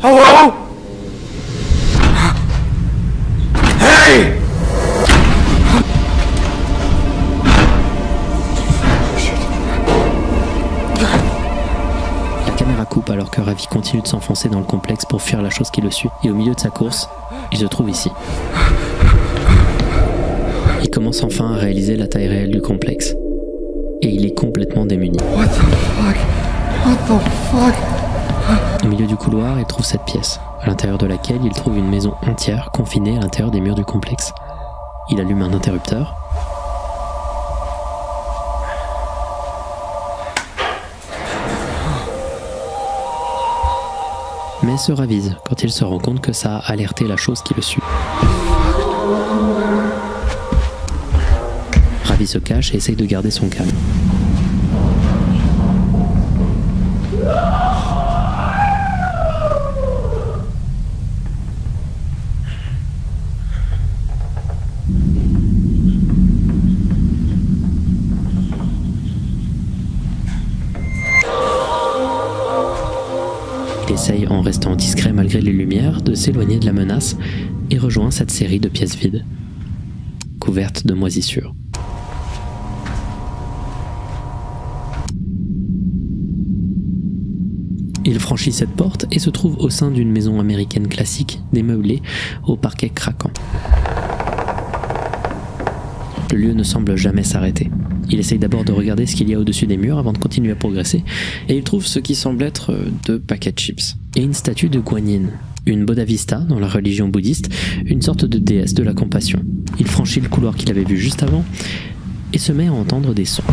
Hello? Hey! La caméra coupe alors que Ravi continue de s'enfoncer dans le complexe pour fuir la chose qui le suit. Et au milieu de sa course, il se trouve ici. Il commence enfin à réaliser la taille réelle du complexe. Et il est complètement démuni. What the fuck? What the fuck? Au milieu du couloir, il trouve cette pièce, à l'intérieur de laquelle il trouve une maison entière confinée à l'intérieur des murs du complexe. Il allume un interrupteur. Mais se ravise quand il se rend compte que ça a alerté la chose qui le suit. Ravi se cache et essaye de garder son calme. Il essaye, en restant discret malgré les lumières, de s'éloigner de la menace et rejoint cette série de pièces vides, couvertes de moisissures. Il franchit cette porte et se trouve au sein d'une maison américaine classique, démeublée, au parquet craquant. Le lieu ne semble jamais s'arrêter. Il essaye d'abord de regarder ce qu'il y a au-dessus des murs avant de continuer à progresser, et il trouve ce qui semble être deux paquets de chips. Et une statue de Guanyin, une Bodhisattva dans la religion bouddhiste, une sorte de déesse de la compassion. Il franchit le couloir qu'il avait vu juste avant, et se met à entendre des sons.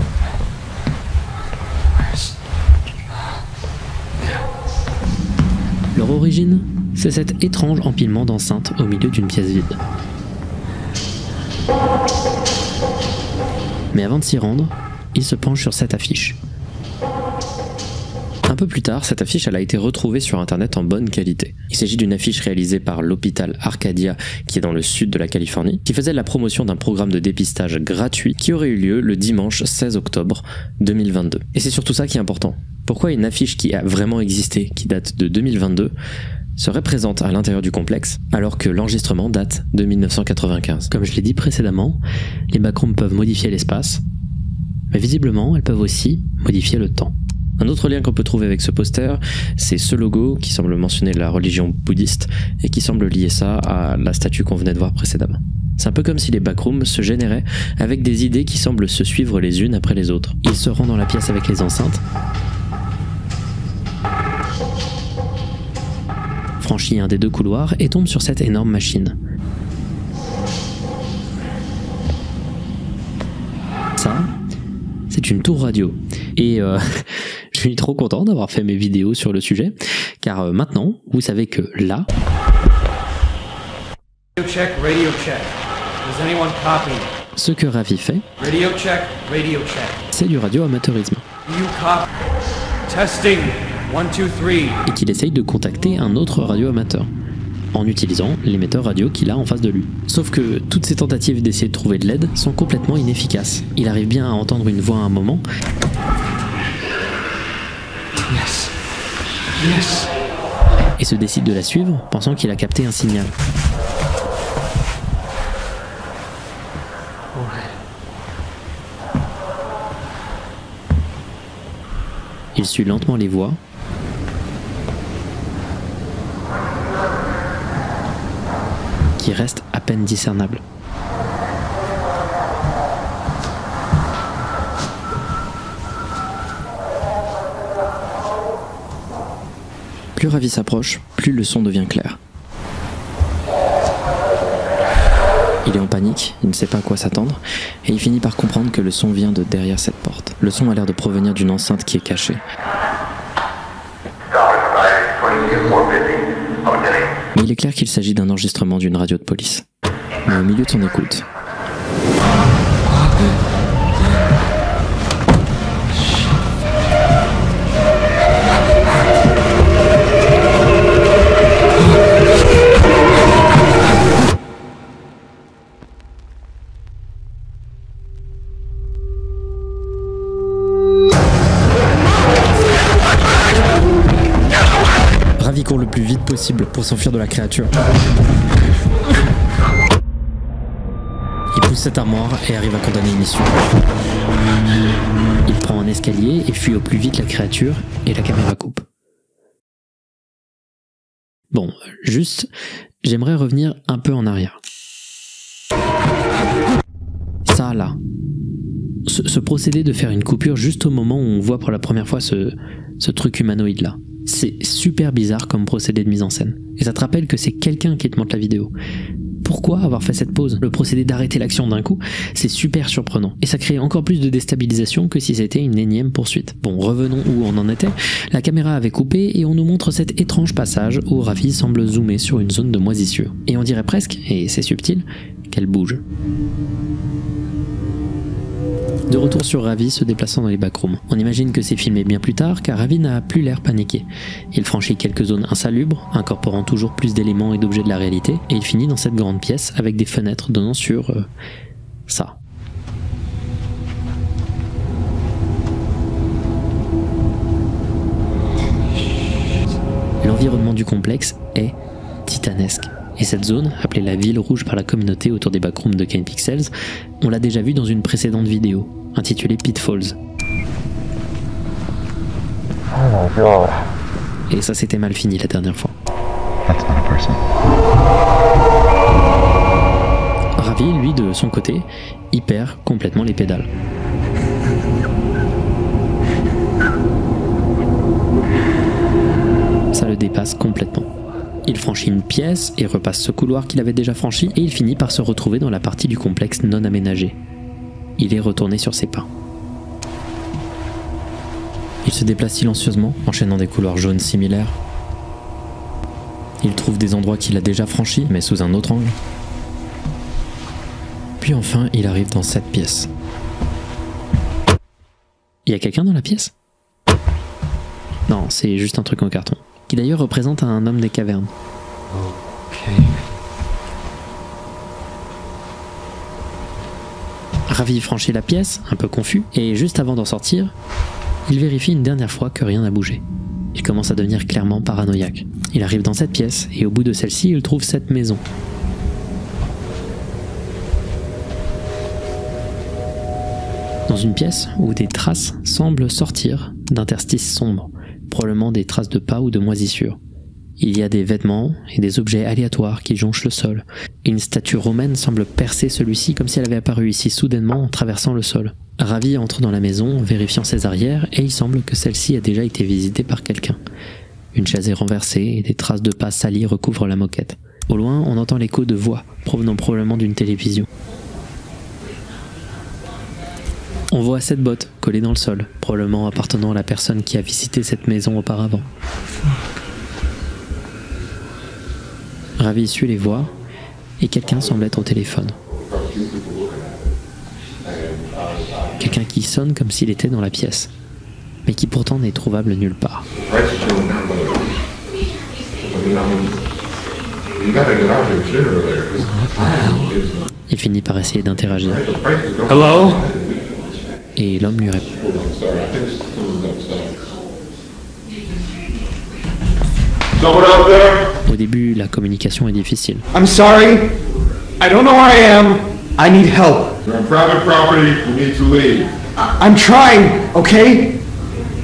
Leur origine, c'est cet étrange empilement d'enceintes au milieu d'une pièce vide. Mais avant de s'y rendre, il se penche sur cette affiche. peu plus tard, cette affiche elle a été retrouvée sur internet en bonne qualité. Il s'agit d'une affiche réalisée par l'hôpital Arcadia, qui est dans le sud de la Californie, qui faisait la promotion d'un programme de dépistage gratuit qui aurait eu lieu le dimanche 16 octobre 2022. Et c'est surtout ça qui est important. Pourquoi une affiche qui a vraiment existé, qui date de 2022, serait présente à l'intérieur du complexe, alors que l'enregistrement date de 1995. Comme je l'ai dit précédemment, les backrooms peuvent modifier l'espace, mais visiblement, elles peuvent aussi modifier le temps. Un autre lien qu'on peut trouver avec ce poster, c'est ce logo qui semble mentionner la religion bouddhiste et qui semble lier ça à la statue qu'on venait de voir précédemment. C'est un peu comme si les backrooms se généraient avec des idées qui semblent se suivre les unes après les autres. Il se rend dans la pièce avec les enceintes, franchit un des deux couloirs et tombe sur cette énorme machine. Ça, c'est une tour radio. Et je suis trop content d'avoir fait mes vidéos sur le sujet, car maintenant, vous savez que là... Radio check. Does anyone copy? Ce que Ravi fait, Radio check. c'est du radio-amateurisme. You copy? Testing. 1, 2, 3. Et qu'il essaye de contacter un autre radio-amateur, en utilisant l'émetteur radio qu'il a en face de lui. Sauf que toutes ces tentatives d'essayer de trouver de l'aide sont complètement inefficaces. Il arrive bien à entendre une voix à un moment, Yes. Yes. et se décide de la suivre, pensant qu'il a capté un signal. Il suit lentement les voix, qui restent à peine discernables. Plus Ravi s'approche, plus le son devient clair. Il est en panique, il ne sait pas à quoi s'attendre, et il finit par comprendre que le son vient de derrière cette porte. Le son a l'air de provenir d'une enceinte qui est cachée. Mais il est clair qu'il s'agit d'un enregistrement d'une radio de police. Mais au milieu de son écoute, Ravi court le plus vite possible pour s'enfuir de la créature. Il pousse cette armoire et arrive à condamner une issue. Il prend un escalier et fuit au plus vite la créature et la caméra coupe. Bon, juste, j'aimerais revenir un peu en arrière. Ça là, ce procédé de faire une coupure juste au moment où on voit pour la première fois ce truc humanoïde là. C'est super bizarre comme procédé de mise en scène. Et ça te rappelle que c'est quelqu'un qui te montre la vidéo. Pourquoi avoir fait cette pause? Le procédé d'arrêter l'action d'un coup, c'est super surprenant. Et ça crée encore plus de déstabilisation que si c'était une énième poursuite. Bon, revenons où on en était. La caméra avait coupé et on nous montre cet étrange passage où Ravi semble zoomer sur une zone de moisissure. Et on dirait presque, et c'est subtil, qu'elle bouge. De retour sur Ravi se déplaçant dans les backrooms. On imagine que c'est filmé bien plus tard car Ravi n'a plus l'air paniqué. Il franchit quelques zones insalubres, incorporant toujours plus d'éléments et d'objets de la réalité, et il finit dans cette grande pièce avec des fenêtres donnant sur... ça. L'environnement du complexe est titanesque. Et cette zone, appelée la ville rouge par la communauté autour des backrooms de Kane Pixels, on l'a déjà vu dans une précédente vidéo, intitulée Pitfalls. Oh my god. Et ça s'était mal fini la dernière fois. That's not a person. Ravi, lui, de son côté, il perd complètement les pédales. Ça le dépasse complètement. Il franchit une pièce et repasse ce couloir qu'il avait déjà franchi et il finit par se retrouver dans la partie du complexe non aménagée. Il est retourné sur ses pas. Il se déplace silencieusement, enchaînant des couloirs jaunes similaires. Il trouve des endroits qu'il a déjà franchis, mais sous un autre angle. Puis enfin, il arrive dans cette pièce. Il y a quelqu'un dans la pièce ? Non, c'est juste un truc en carton. Qui d'ailleurs représente un homme des cavernes. Okay. Ravi franchit la pièce, un peu confus, et juste avant d'en sortir, il vérifie une dernière fois que rien n'a bougé. Il commence à devenir clairement paranoïaque. Il arrive dans cette pièce, et au bout de celle-ci, il trouve cette maison. Dans une pièce où des traces semblent sortir d'interstices sombres, probablement des traces de pas ou de moisissures. Il y a des vêtements et des objets aléatoires qui jonchent le sol, et une statue romaine semble percer celui-ci comme si elle avait apparu ici soudainement en traversant le sol. Ravi entre dans la maison, vérifiant ses arrières, et il semble que celle-ci a déjà été visitée par quelqu'un. Une chaise est renversée et des traces de pas salis recouvrent la moquette. Au loin, on entend l'écho de voix, provenant probablement d'une télévision. On voit 7 bottes collées dans le sol, probablement appartenant à la personne qui a visité cette maison auparavant. Ravi suit les voix, et quelqu'un semble être au téléphone. Quelqu'un qui sonne comme s'il était dans la pièce, mais qui pourtant n'est trouvable nulle part. Il finit par essayer d'interagir. Hello? Et l'homme lui répond. Au début, la communication est difficile. I'm sorry. I don't know where I am. I need help. You're on private property. You need to leave. I'm trying, okay?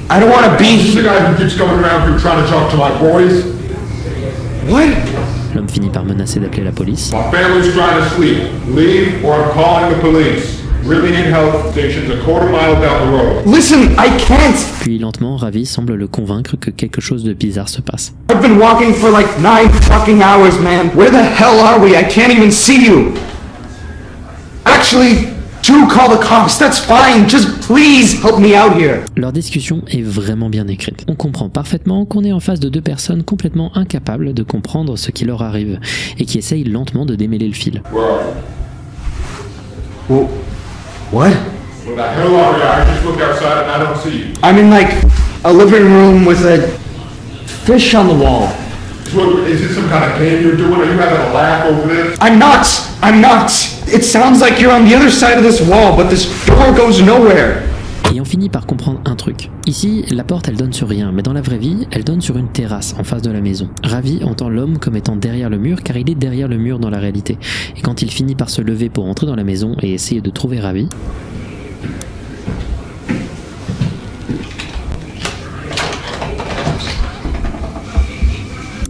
I don't want to be This is the here. guy who keeps coming around here trying to talk to my boys. What? L'homme finit par menacer d'appeler la police. My family's trying to sleep. Leave or I'm calling the police. Really need help. Station's a quarter mile down the road. Listen, I can't. Puis lentement, Ravi semble le convaincre que quelque chose de bizarre se passe. I've been walking for like 9 fucking hours, man. Where the hell are we? I can't even see you. Actually, do call the cops. That's fine. Just please help me out here. Leur discussion est vraiment bien écrite. On comprend parfaitement qu'on est en face de deux personnes complètement incapables de comprendre ce qui leur arrive et qui essayent lentement de démêler le fil. Where are you? Well, what? Where the hell are you? I just looked outside and I don't see you. I'm in like a living room with a fish on the wall. Is this some kind of game you're doing? Are you having a laugh over this? I'm not. I'm not. It sounds like you're on the other side of this wall, but this door goes nowhere. Et on finit par comprendre un truc. Ici, la porte elle donne sur rien, mais dans la vraie vie, elle donne sur une terrasse en face de la maison. Ravi entend l'homme comme étant derrière le mur, car il est derrière le mur dans la réalité. Et quand il finit par se lever pour entrer dans la maison et essayer de trouver Ravi,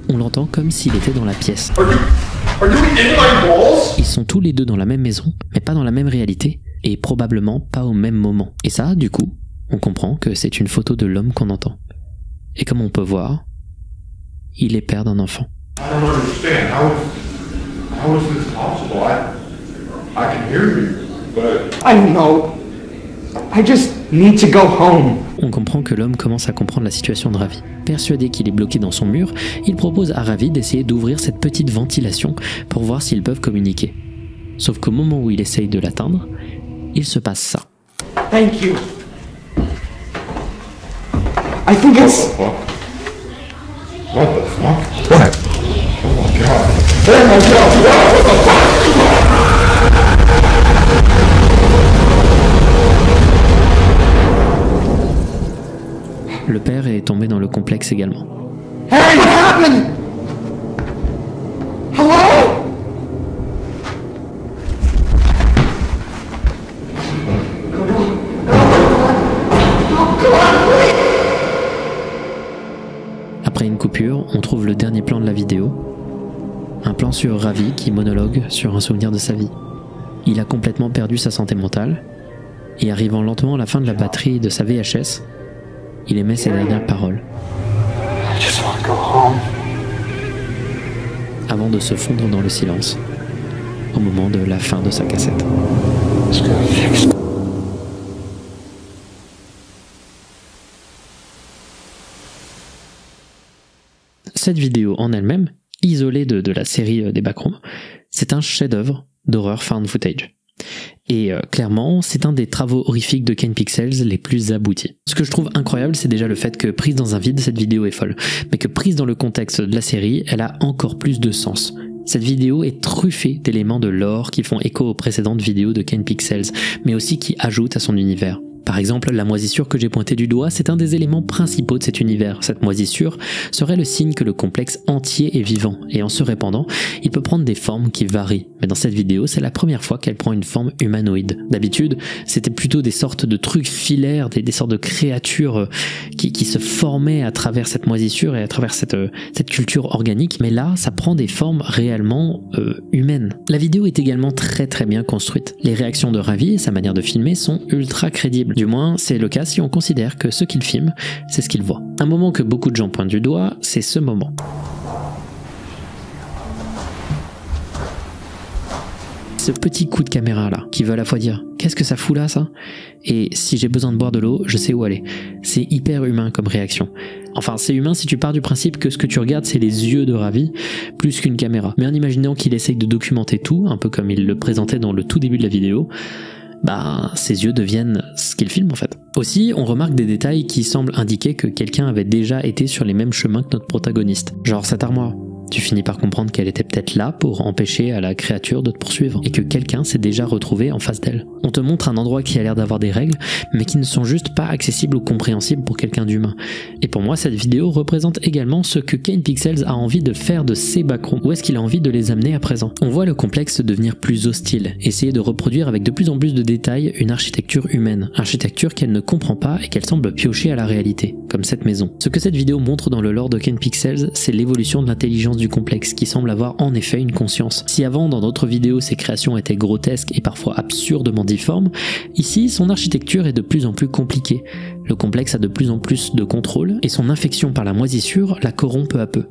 on l'entend comme s'il était dans la pièce. Are you in my balls? Ils sont tous les deux dans la même maison, mais pas dans la même réalité, et probablement pas au même moment. Et ça, du coup, on comprend que c'est une photo de l'homme qu'on entend. Et comme on peut voir, il est père d'un enfant. I don't understand. How is this possible? I can hear you, but I don't know. I just need to go home. On comprend que l'homme commence à comprendre la situation de Ravi. Persuadé qu'il est bloqué dans son mur, il propose à Ravi d'essayer d'ouvrir cette petite ventilation pour voir s'ils peuvent communiquer. Sauf qu'au moment où il essaye de l'atteindre, il se passe ça. Thank you. I think it's. what the fuck? What? Oh my god. Oh my god! What the fuck? Le père est tombé dans le complexe également. Harry, what happened? Hello? Après une coupure, on trouve le dernier plan de la vidéo. Un plan sur Ravi qui monologue sur un souvenir de sa vie. Il a complètement perdu sa santé mentale, et arrivant lentement à la fin de la batterie de sa VHS, il émet ses dernières paroles. I just want to go home. Avant de se fondre dans le silence, au moment de la fin de sa cassette. It's gonna fix. Cette vidéo en elle-même, isolée de la série des Backrooms, c'est un chef-d'œuvre d'horreur found footage. Et clairement, c'est un des travaux horrifiques de Kane Pixels les plus aboutis. Ce que je trouve incroyable, c'est déjà le fait que prise dans un vide, cette vidéo est folle. Mais que prise dans le contexte de la série, elle a encore plus de sens. Cette vidéo est truffée d'éléments de lore qui font écho aux précédentes vidéos de Kane Pixels, mais aussi qui ajoutent à son univers. Par exemple, la moisissure que j'ai pointée du doigt, c'est un des éléments principaux de cet univers. Cette moisissure serait le signe que le complexe entier est vivant, et en se répandant, il peut prendre des formes qui varient. Mais dans cette vidéo, c'est la première fois qu'elle prend une forme humanoïde. D'habitude, c'était plutôt des sortes de trucs filaires, des sortes de créatures qui se formaient à travers cette moisissure et à travers cette culture organique, mais là, ça prend des formes réellement humaines. La vidéo est également très bien construite. Les réactions de Ravi et sa manière de filmer sont ultra crédibles. Du moins, c'est le cas si on considère que ce qu'il filme, c'est ce qu'il voit. Un moment que beaucoup de gens pointent du doigt, c'est ce moment. Ce petit coup de caméra là, qui veut à la fois dire « Qu'est-ce que ça fout là, ça ?» et « Si j'ai besoin de boire de l'eau, je sais où aller. » C'est hyper humain comme réaction. Enfin, c'est humain si tu pars du principe que ce que tu regardes, c'est les yeux de Ravi, plus qu'une caméra. Mais en imaginant qu'il essaye de documenter tout, un peu comme il le présentait dans le tout début de la vidéo, ses yeux deviennent ce qu'il filme en fait. Aussi, on remarque des détails qui semblent indiquer que quelqu'un avait déjà été sur les mêmes chemins que notre protagoniste. Genre cette armoire. Tu finis par comprendre qu'elle était peut-être là pour empêcher à la créature de te poursuivre, et que quelqu'un s'est déjà retrouvé en face d'elle. On te montre un endroit qui a l'air d'avoir des règles, mais qui ne sont juste pas accessibles ou compréhensibles pour quelqu'un d'humain. Et pour moi, cette vidéo représente également ce que Kane Pixels a envie de faire de ses backrooms. Où est-ce qu'il a envie de les amener à présent? On voit le complexe devenir plus hostile, essayer de reproduire avec de plus en plus de détails une architecture humaine, architecture qu'elle ne comprend pas et qu'elle semble piocher à la réalité, comme cette maison. Ce que cette vidéo montre dans le lore de Kane Pixels, c'est l'évolution de l'intelligence du complexe qui semble avoir en effet une conscience. Si avant dans d'autres vidéos ses créations étaient grotesques et parfois absurdement difformes, ici son architecture est de plus en plus compliquée. Le complexe a de plus en plus de contrôle et son infection par la moisissure la corrompt peu à peu,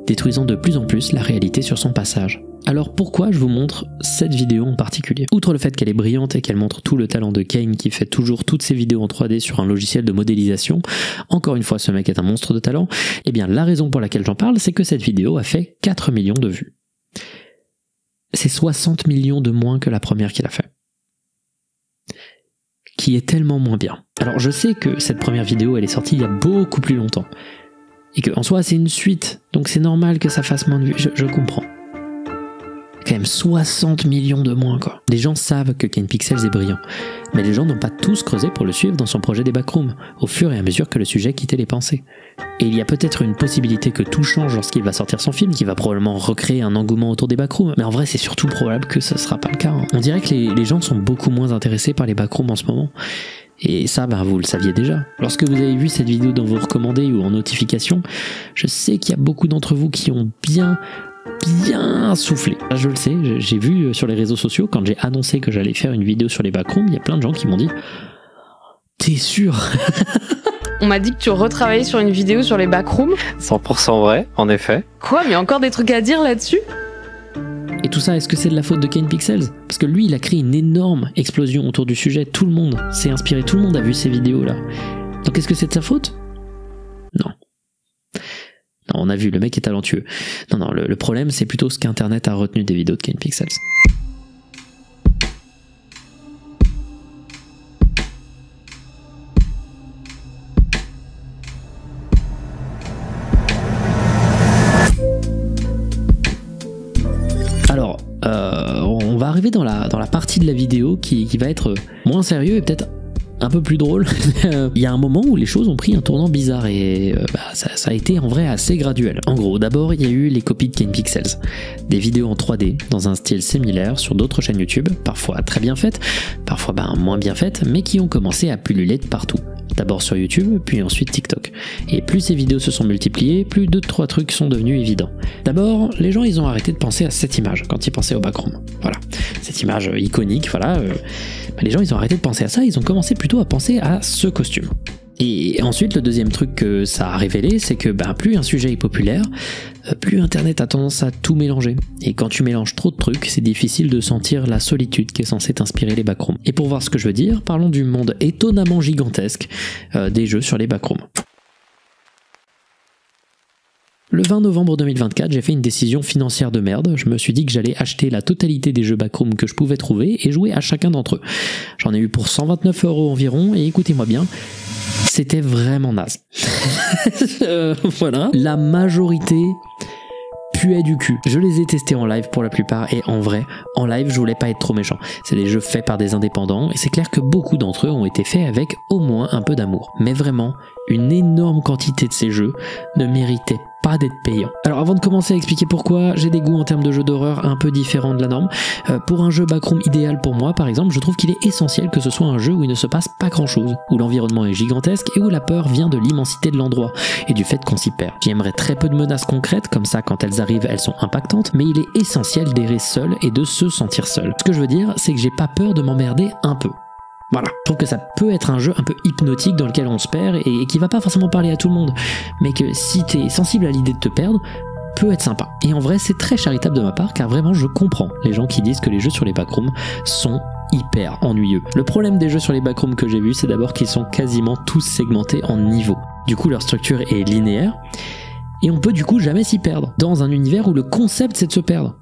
détruisant de plus en plus la réalité sur son passage. Alors pourquoi je vous montre cette vidéo en particulier? Outre le fait qu'elle est brillante et qu'elle montre tout le talent de Kane qui fait toujours toutes ses vidéos en 3D sur un logiciel de modélisation, encore une fois ce mec est un monstre de talent, et bien la raison pour laquelle j'en parle c'est que cette vidéo a fait 4 millions de vues. C'est 60 millions de moins que la première qu'il a fait. Qui est tellement moins bien. Alors je sais que cette première vidéo elle est sortie il y a beaucoup plus longtemps, et que en soi c'est une suite, donc c'est normal que ça fasse moins de vues, je comprends. Quand même 60 millions de moins quoi. Les gens savent que Kane Pixels est brillant, mais les gens n'ont pas tous creusé pour le suivre dans son projet des backrooms, au fur et à mesure que le sujet quittait les pensées. Et il y a peut-être une possibilité que tout change lorsqu'il va sortir son film, qui va probablement recréer un engouement autour des backrooms, mais en vrai c'est surtout probable que ce sera pas le cas. On dirait que les gens sont beaucoup moins intéressés par les backrooms en ce moment. Et ça, vous le saviez déjà. Lorsque vous avez vu cette vidéo dans vos recommandés ou en notification, je sais qu'il y a beaucoup d'entre vous qui ont bien soufflé. Je le sais, j'ai vu sur les réseaux sociaux, quand j'ai annoncé que j'allais faire une vidéo sur les backrooms, il y a plein de gens qui m'ont dit « T'es sûr ?» On m'a dit que tu retravaillais sur une vidéo sur les backrooms. 100% vrai, en effet. Quoi? Mais encore des trucs à dire là-dessus? Et tout ça, est-ce que c'est de la faute de Kane Pixels? Parce que lui, il a créé une énorme explosion autour du sujet. Tout le monde s'est inspiré, tout le monde a vu ces vidéos-là. Donc est-ce que c'est de sa faute? Non. Non, on a vu, le mec est talentueux. Non, le problème, c'est plutôt ce qu'Internet a retenu des vidéos de Kane Pixels. Alors, on va arriver dans la partie de la vidéo qui va être moins sérieux et peut-être un peu plus drôle. Il y a un moment où les choses ont pris un tournant bizarre et ça a été en vrai assez graduel. En gros, d'abord il y a eu les copies de Kane Pixels, des vidéos en 3D dans un style similaire sur d'autres chaînes YouTube, parfois très bien faites, parfois moins bien faites, mais qui ont commencé à pulluler de partout. D'abord sur YouTube, puis ensuite TikTok. Et plus ces vidéos se sont multipliées, plus 2-3 trucs sont devenus évidents. D'abord, les gens ils ont arrêté de penser à cette image quand ils pensaient au backroom. Voilà, cette image iconique, voilà. Les gens ils ont arrêté de penser à ça, ils ont commencé plutôt à penser à ce costume. Et ensuite, le deuxième truc que ça a révélé, c'est que plus un sujet est populaire, plus Internet a tendance à tout mélanger. Et quand tu mélanges trop de trucs, c'est difficile de sentir la solitude qui est censée t'inspirer les backrooms. Et pour voir ce que je veux dire, parlons du monde étonnamment gigantesque des jeux sur les backrooms. Le 20 novembre 2024, j'ai fait une décision financière de merde. Je me suis dit que j'allais acheter la totalité des jeux Backroom que je pouvais trouver et jouer à chacun d'entre eux. J'en ai eu pour 129 € environ et écoutez-moi bien, c'était vraiment naze. Voilà. La majorité puait du cul. Je les ai testés en live pour la plupart et en vrai, en live, je voulais pas être trop méchant. C'est des jeux faits par des indépendants et c'est clair que beaucoup d'entre eux ont été faits avec au moins un peu d'amour. Mais vraiment, une énorme quantité de ces jeux ne méritait pas d'être payant. Alors avant de commencer à expliquer pourquoi, j'ai des goûts en termes de jeux d'horreur un peu différents de la norme. Pour un jeu Backroom idéal pour moi, par exemple, je trouve qu'il est essentiel que ce soit un jeu où il ne se passe pas grand chose, où l'environnement est gigantesque et où la peur vient de l'immensité de l'endroit et du fait qu'on s'y perd. J'aimerais très peu de menaces concrètes, comme ça quand elles arrivent elles sont impactantes, mais il est essentiel d'errer seul et de se sentir seul. Ce que je veux dire, c'est que j'ai pas peur de m'emmerder un peu. Voilà, je trouve que ça peut être un jeu un peu hypnotique dans lequel on se perd et qui va pas forcément parler à tout le monde, mais que si t'es sensible à l'idée de te perdre, peut être sympa. Et en vrai, c'est très charitable de ma part, car vraiment je comprends les gens qui disent que les jeux sur les backrooms sont hyper ennuyeux. Le problème des jeux sur les backrooms que j'ai vus, c'est d'abord qu'ils sont quasiment tous segmentés en niveaux. Du coup, leur structure est linéaire, et on peut du coup jamais s'y perdre, dans un univers où le concept c'est de se perdre.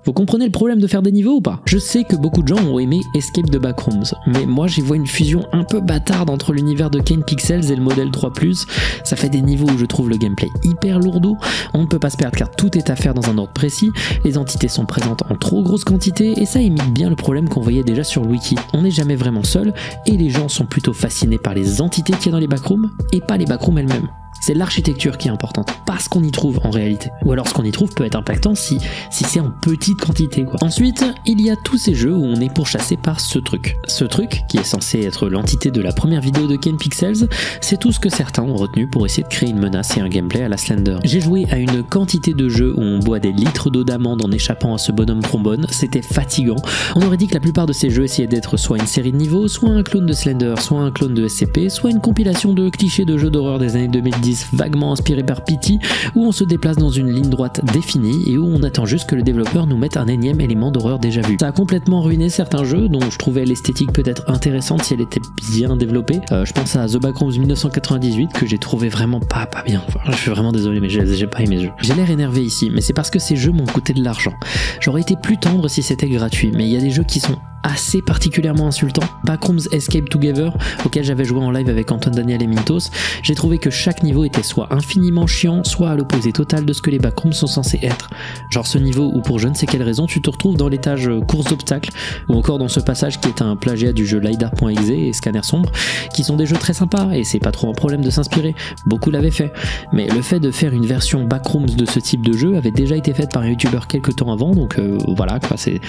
Vous comprenez le problème de faire des niveaux ou pas? Je sais que beaucoup de gens ont aimé Escape the Backrooms, mais moi j'y vois une fusion un peu bâtarde entre l'univers de Kane Pixels et le modèle 3+. Ça fait des niveaux où je trouve le gameplay hyper lourdeau, on ne peut pas se perdre car tout est à faire dans un ordre précis, les entités sont présentes en trop grosse quantité et ça imite bien le problème qu'on voyait déjà sur le wiki. On n'est jamais vraiment seul et les gens sont plutôt fascinés par les entités qu'il y a dans les backrooms et pas les backrooms elles-mêmes. C'est l'architecture qui est importante, pas ce qu'on y trouve en réalité. Ou alors ce qu'on y trouve peut être impactant si c'est en petite quantité quoi. Ensuite, il y a tous ces jeux où on est pourchassé par ce truc. Ce truc, qui est censé être l'entité de la première vidéo de Kane Pixels, c'est tout ce que certains ont retenu pour essayer de créer une menace et un gameplay à la Slender. J'ai joué à une quantité de jeux où on boit des litres d'eau d'amande en échappant à ce bonhomme trombone, c'était fatigant. On aurait dit que la plupart de ces jeux essayaient d'être soit une série de niveaux, soit un clone de Slender, soit un clone de SCP, soit une compilation de clichés de jeux d'horreur des années 2010 vaguement inspiré par Pity, où on se déplace dans une ligne droite définie et où on attend juste que le développeur nous mette un énième élément d'horreur déjà vu. Ça a complètement ruiné certains jeux dont je trouvais l'esthétique peut-être intéressante si elle était bien développée. Je pense à The Backrooms 1998 que j'ai trouvé vraiment pas bien. Enfin, je suis vraiment désolé mais j'ai pas aimé ce jeu. J'ai l'air énervé ici mais c'est parce que ces jeux m'ont coûté de l'argent. J'aurais été plus tendre si c'était gratuit mais il y a des jeux qui sont assez particulièrement insultants. Backrooms Escape Together, auquel j'avais joué en live avec Antoine Daniel et Mintos, j'ai trouvé que chaque niveau était soit infiniment chiant, soit à l'opposé total de ce que les backrooms sont censés être. Genre ce niveau où pour je ne sais quelle raison tu te retrouves dans l'étage course d'obstacles, ou encore dans ce passage qui est un plagiat du jeu LiDAR.exe et Scanner Sombre, qui sont des jeux très sympas et c'est pas trop un problème de s'inspirer, beaucoup l'avaient fait. Mais le fait de faire une version backrooms de ce type de jeu avait déjà été faite par un youtubeur quelques temps avant, donc voilà quoi, c'est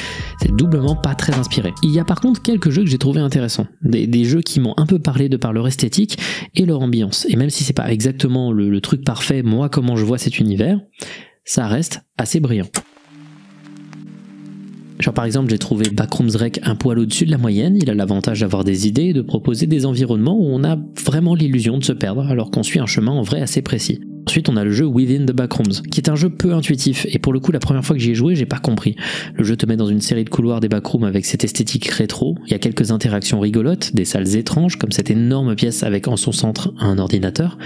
doublement pas très inspiré. Il y a par contre quelques jeux que j'ai trouvé intéressants, des jeux qui m'ont un peu parlé de par leur esthétique et leur ambiance, et même si c'est pas exactement le truc parfait, moi comment je vois cet univers, ça reste assez brillant. Genre par exemple j'ai trouvé Backrooms Rec un poil au-dessus de la moyenne, il a l'avantage d'avoir des idées et de proposer des environnements où on a vraiment l'illusion de se perdre alors qu'on suit un chemin en vrai assez précis. Ensuite on a le jeu Within the Backrooms, qui est un jeu peu intuitif, et pour le coup la première fois que j'y ai joué j'ai pas compris. Le jeu te met dans une série de couloirs des backrooms avec cette esthétique rétro, il y a quelques interactions rigolotes, des salles étranges comme cette énorme pièce avec en son centre un ordinateur,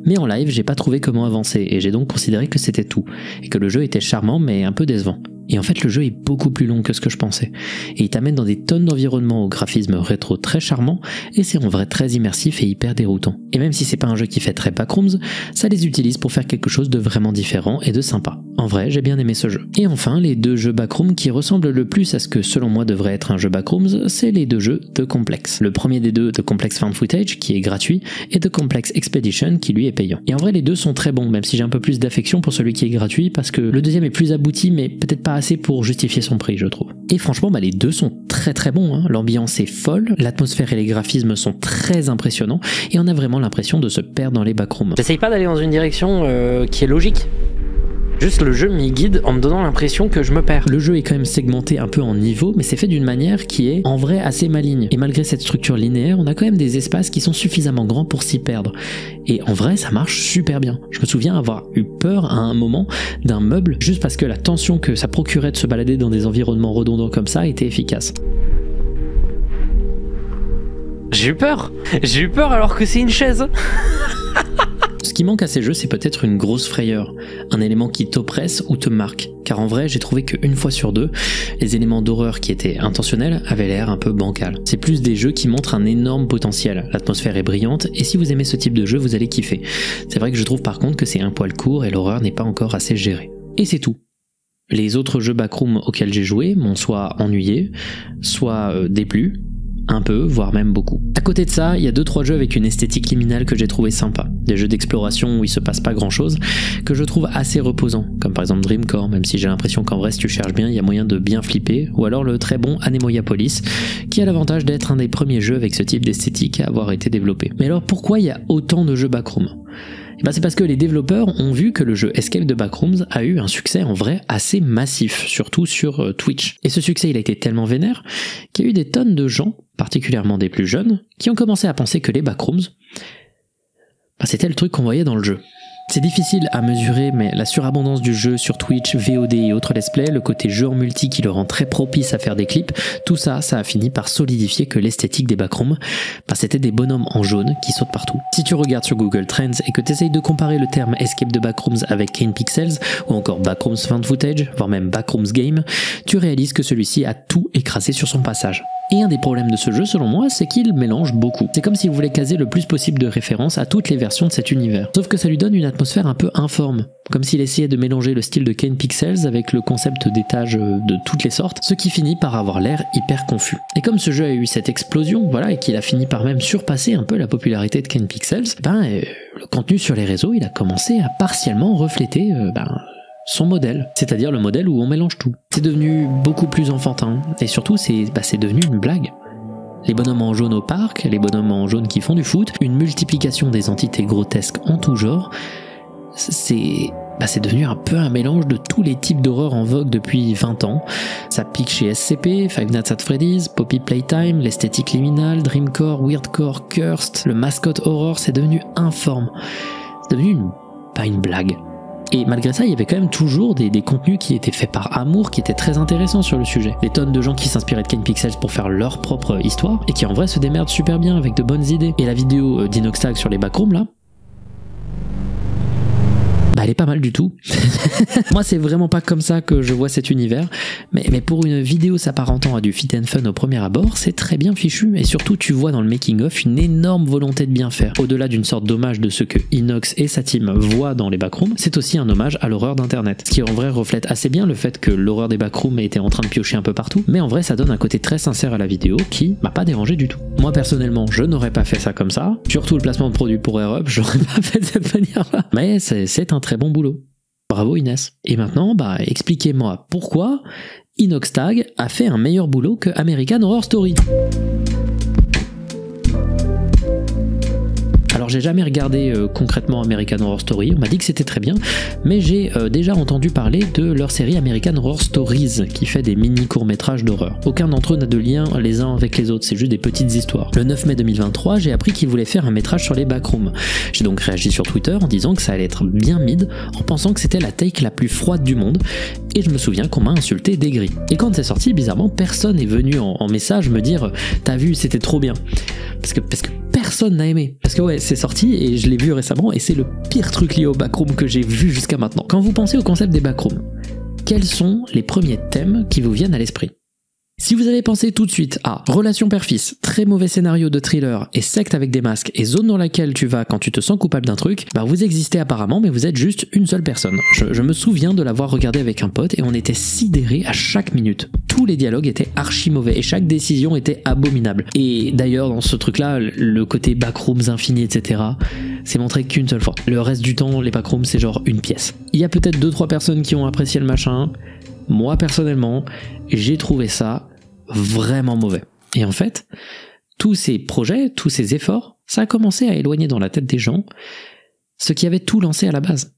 mais en live j'ai pas trouvé comment avancer et j'ai donc considéré que c'était tout, et que le jeu était charmant mais un peu décevant. Et en fait le jeu est beaucoup plus long que ce que je pensais, et il t'amène dans des tonnes d'environnements au graphisme rétro très charmant, et c'est en vrai très immersif et hyper déroutant. Et même si c'est pas un jeu qui fait très backrooms, ça les utilise pour faire quelque chose de vraiment différent et de sympa. En vrai, j'ai bien aimé ce jeu. Et enfin, les deux jeux backrooms qui ressemblent le plus à ce que selon moi devrait être un jeu backrooms, c'est les deux jeux The Complex. Le premier des deux, The Complex Found Footage, qui est gratuit, et The Complex Expedition, qui lui est payant. Et en vrai, les deux sont très bons, même si j'ai un peu plus d'affection pour celui qui est gratuit, parce que le deuxième est plus abouti, mais peut-être pas assez pour justifier son prix, je trouve. Et franchement, les deux sont très bons, hein. L'ambiance est folle, l'atmosphère et les graphismes sont très impressionnants, et on a vraiment l'impression de se perdre dans les backrooms. J'essaye pas d'aller dans une direction qui est logique. Juste le jeu m'y guide en me donnant l'impression que je me perds. Le jeu est quand même segmenté un peu en niveaux, mais c'est fait d'une manière qui est en vrai assez maligne. Et malgré cette structure linéaire, on a quand même des espaces qui sont suffisamment grands pour s'y perdre. Et en vrai, ça marche super bien. Je me souviens avoir eu peur à un moment d'un meuble, juste parce que la tension que ça procurait de se balader dans des environnements redondants comme ça était efficace. J'ai eu peur alors que c'est une chaise. Ce qui manque à ces jeux, c'est peut-être une grosse frayeur, un élément qui t'oppresse ou te marque, car en vrai j'ai trouvé qu'une fois sur deux, les éléments d'horreur qui étaient intentionnels avaient l'air un peu bancal. C'est plus des jeux qui montrent un énorme potentiel, l'atmosphère est brillante, et si vous aimez ce type de jeu, vous allez kiffer. C'est vrai que je trouve par contre que c'est un poil court et l'horreur n'est pas encore assez gérée. Et c'est tout. Les autres jeux backroom auxquels j'ai joué m'ont soit ennuyé, soit déplu, un peu, voire même beaucoup. À côté de ça, il y a 2-3 jeux avec une esthétique liminale que j'ai trouvé sympa. Des jeux d'exploration où il se passe pas grand chose, que je trouve assez reposants, comme par exemple Dreamcore, même si j'ai l'impression qu'en vrai si tu cherches bien, il y a moyen de bien flipper, ou alors le très bon Anemoia Police, qui a l'avantage d'être un des premiers jeux avec ce type d'esthétique à avoir été développé. Mais alors pourquoi il y a autant de jeux backroom ? C'est parce que les développeurs ont vu que le jeu Escape de Backrooms a eu un succès en vrai assez massif, surtout sur Twitch. Et ce succès il a été tellement vénère qu'il y a eu des tonnes de gens, particulièrement des plus jeunes, qui ont commencé à penser que les Backrooms, c'était le truc qu'on voyait dans le jeu. C'est difficile à mesurer, mais la surabondance du jeu sur Twitch, VOD et autres let's play, le côté jeu en multi qui le rend très propice à faire des clips, tout ça, ça a fini par solidifier que l'esthétique des backrooms, c'était des bonhommes en jaune qui sautent partout. Si tu regardes sur Google Trends et que tu essayes de comparer le terme Escape de Backrooms avec Kane Pixels, ou encore Backrooms Found Footage, voire même Backrooms Game, tu réalises que celui-ci a tout écrasé sur son passage. Et un des problèmes de ce jeu, selon moi, c'est qu'il mélange beaucoup. C'est comme s'il voulait caser le plus possible de références à toutes les versions de cet univers. Sauf que ça lui donne une atmosphère un peu informe. Comme s'il essayait de mélanger le style de Kane Pixels avec le concept d'étages de toutes les sortes, ce qui finit par avoir l'air hyper confus. Et comme ce jeu a eu cette explosion, voilà, et qu'il a fini par même surpasser un peu la popularité de Kane Pixels, le contenu sur les réseaux, il a commencé à partiellement refléter, son modèle, c'est-à-dire le modèle où on mélange tout. C'est devenu beaucoup plus enfantin, et surtout c'est devenu une blague. Les bonhommes en jaune au parc, les bonhommes en jaune qui font du foot, une multiplication des entités grotesques en tout genre, c'est devenu un peu un mélange de tous les types d'horreur en vogue depuis 20 ans. Ça pique chez SCP, Five Nights at Freddy's, Poppy Playtime, l'esthétique liminale, Dreamcore, Weirdcore, Cursed, le mascot horror, c'est devenu informe. C'est devenu une blague. Et malgré ça, il y avait quand même toujours des contenus qui étaient faits par amour, qui étaient très intéressants sur le sujet. Des tonnes de gens qui s'inspiraient de Kane Pixels pour faire leur propre histoire, et qui en vrai se démerdent super bien avec de bonnes idées. Et la vidéo d'Inoxtag sur les backrooms là, elle est pas mal du tout. Moi, c'est vraiment pas comme ça que je vois cet univers, mais pour une vidéo s'apparentant à du fit and fun au premier abord, c'est très bien fichu, et surtout tu vois dans le making of une énorme volonté de bien faire. Au-delà d'une sorte d'hommage de ce que Inox et sa team voient dans les backrooms, c'est aussi un hommage à l'horreur d'internet, ce qui en vrai reflète assez bien le fait que l'horreur des backrooms était en train de piocher un peu partout, mais en vrai ça donne un côté très sincère à la vidéo qui m'a pas dérangé du tout. Moi personnellement, je n'aurais pas fait ça comme ça, surtout le placement de produit pour AirUp, j'aurais pas fait de cette manière-là, mais c'est un très bon boulot. Bravo Inès. Et maintenant, expliquez-moi pourquoi Inoxtag a fait un meilleur boulot que American Horror Story. Alors j'ai jamais regardé concrètement American Horror Story, on m'a dit que c'était très bien, mais j'ai déjà entendu parler de leur série American Horror Stories, qui fait des mini courts-métrages d'horreur. Aucun d'entre eux n'a de lien les uns avec les autres, c'est juste des petites histoires. Le 9 mai 2023, j'ai appris qu'ils voulaient faire un métrage sur les backrooms. J'ai donc réagi sur Twitter en disant que ça allait être bien mid, en pensant que c'était la take la plus froide du monde, et je me souviens qu'on m'a insulté d'aigri. Et quand c'est sorti, bizarrement, personne n'est venu en message me dire « T'as vu, c'était trop bien ». Parce que personne n'a aimé. Parce que ouais, c'est sorti et je l'ai vu récemment et c'est le pire truc lié au backroom que j'ai vu jusqu'à maintenant. Quand vous pensez au concept des backrooms, quels sont les premiers thèmes qui vous viennent à l'esprit ? Si vous avez pensé tout de suite à relation père-fils, très mauvais scénario de thriller et secte avec des masques et zone dans laquelle tu vas quand tu te sens coupable d'un truc, vous existez apparemment mais vous êtes juste une seule personne. Je me souviens de l'avoir regardé avec un pote et on était sidérés à chaque minute. Tous les dialogues étaient archi mauvais et chaque décision était abominable. Et d'ailleurs dans ce truc-là, le côté backrooms infini, etc., c'est montré qu'une seule fois. Le reste du temps, les backrooms c'est genre une pièce. Il y a peut-être 2-3 personnes qui ont apprécié le machin. Moi personnellement, j'ai trouvé ça vraiment mauvais. Et en fait, tous ces projets, tous ces efforts, ça a commencé à éloigner dans la tête des gens ce qui avait tout lancé à la base.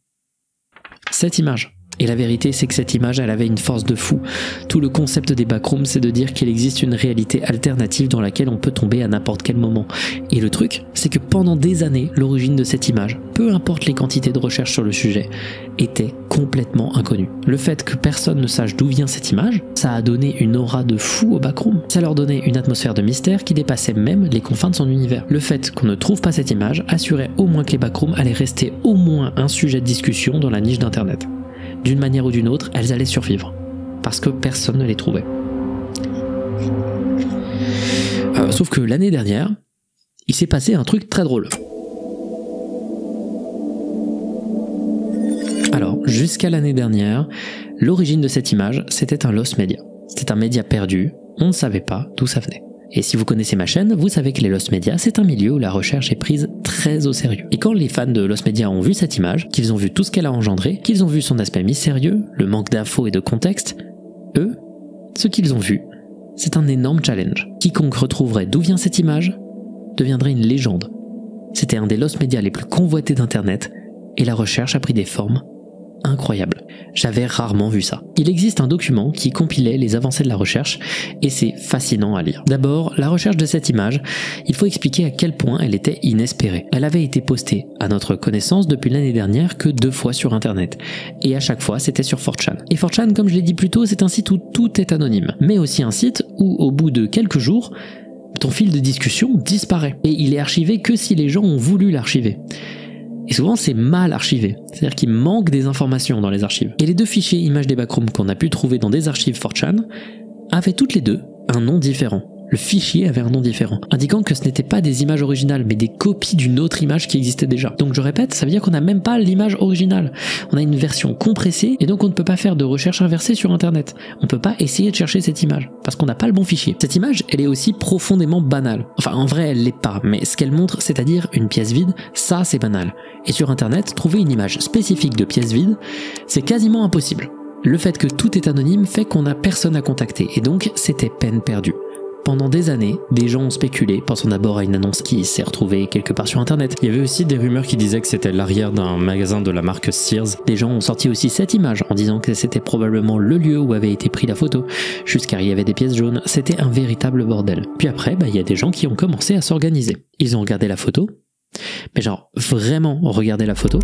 Cette image. Et la vérité, c'est que cette image, elle avait une force de fou. Tout le concept des backrooms, c'est de dire qu'il existe une réalité alternative dans laquelle on peut tomber à n'importe quel moment. Et le truc, c'est que pendant des années, l'origine de cette image, peu importe les quantités de recherche sur le sujet, était complètement inconnue. Le fait que personne ne sache d'où vient cette image, ça a donné une aura de fou aux backrooms. Ça leur donnait une atmosphère de mystère qui dépassait même les confins de son univers. Le fait qu'on ne trouve pas cette image assurait au moins que les backrooms allaient rester au moins un sujet de discussion dans la niche d'internet. D'une manière ou d'une autre, elles allaient survivre. Parce que personne ne les trouvait. Sauf que l'année dernière, il s'est passé un truc très drôle. Alors, jusqu'à l'année dernière, l'origine de cette image, c'était un lost media. C'était un média perdu, on ne savait pas d'où ça venait. Et si vous connaissez ma chaîne, vous savez que les lost media, c'est un milieu où la recherche est prise très au sérieux. Et quand les fans de lost media ont vu cette image, qu'ils ont vu tout ce qu'elle a engendré, qu'ils ont vu son aspect mystérieux, le manque d'infos et de contexte, eux, ce qu'ils ont vu, c'est un énorme challenge. Quiconque retrouverait d'où vient cette image deviendrait une légende. C'était un des lost media les plus convoités d'internet, et la recherche a pris des formes incroyables. J'avais rarement vu ça. Il existe un document qui compilait les avancées de la recherche et c'est fascinant à lire. D'abord, la recherche de cette image, il faut expliquer à quel point elle était inespérée. Elle avait été postée, à notre connaissance, depuis l'année dernière que 2 fois sur internet. Et à chaque fois, c'était sur 4chan. Et 4chan, comme je l'ai dit plus tôt, c'est un site où tout est anonyme. Mais aussi un site où, au bout de quelques jours, ton fil de discussion disparaît. Et il est archivé que si les gens ont voulu l'archiver. Et souvent c'est mal archivé, c'est-à-dire qu'il manque des informations dans les archives. Et les 2 fichiers images des backrooms qu'on a pu trouver dans des archives 4chan avaient toutes les 2 un nom différent. Le fichier avait un nom différent, indiquant que ce n'étaient pas des images originales, mais des copies d'une autre image qui existait déjà. Donc je répète, ça veut dire qu'on n'a même pas l'image originale. On a une version compressée, et donc on ne peut pas faire de recherche inversée sur internet. On ne peut pas essayer de chercher cette image, parce qu'on n'a pas le bon fichier. Cette image, elle est aussi profondément banale. Enfin, en vrai, elle l'est pas, mais ce qu'elle montre, c'est-à-dire une pièce vide, ça c'est banal. Et sur internet, trouver une image spécifique de pièce vide, c'est quasiment impossible. Le fait que tout est anonyme fait qu'on n'a personne à contacter, et donc c'était peine perdue. Pendant des années, des gens ont spéculé, pensant d'abord à une annonce qui s'est retrouvée quelque part sur internet. Il y avait aussi des rumeurs qui disaient que c'était l'arrière d'un magasin de la marque Sears. Des gens ont sorti aussi cette image en disant que c'était probablement le lieu où avait été pris la photo, jusqu'à il y avait des pièces jaunes, c'était un véritable bordel. Puis après, il y a des gens qui ont commencé à s'organiser. Ils ont regardé la photo, mais genre vraiment regardé la photo.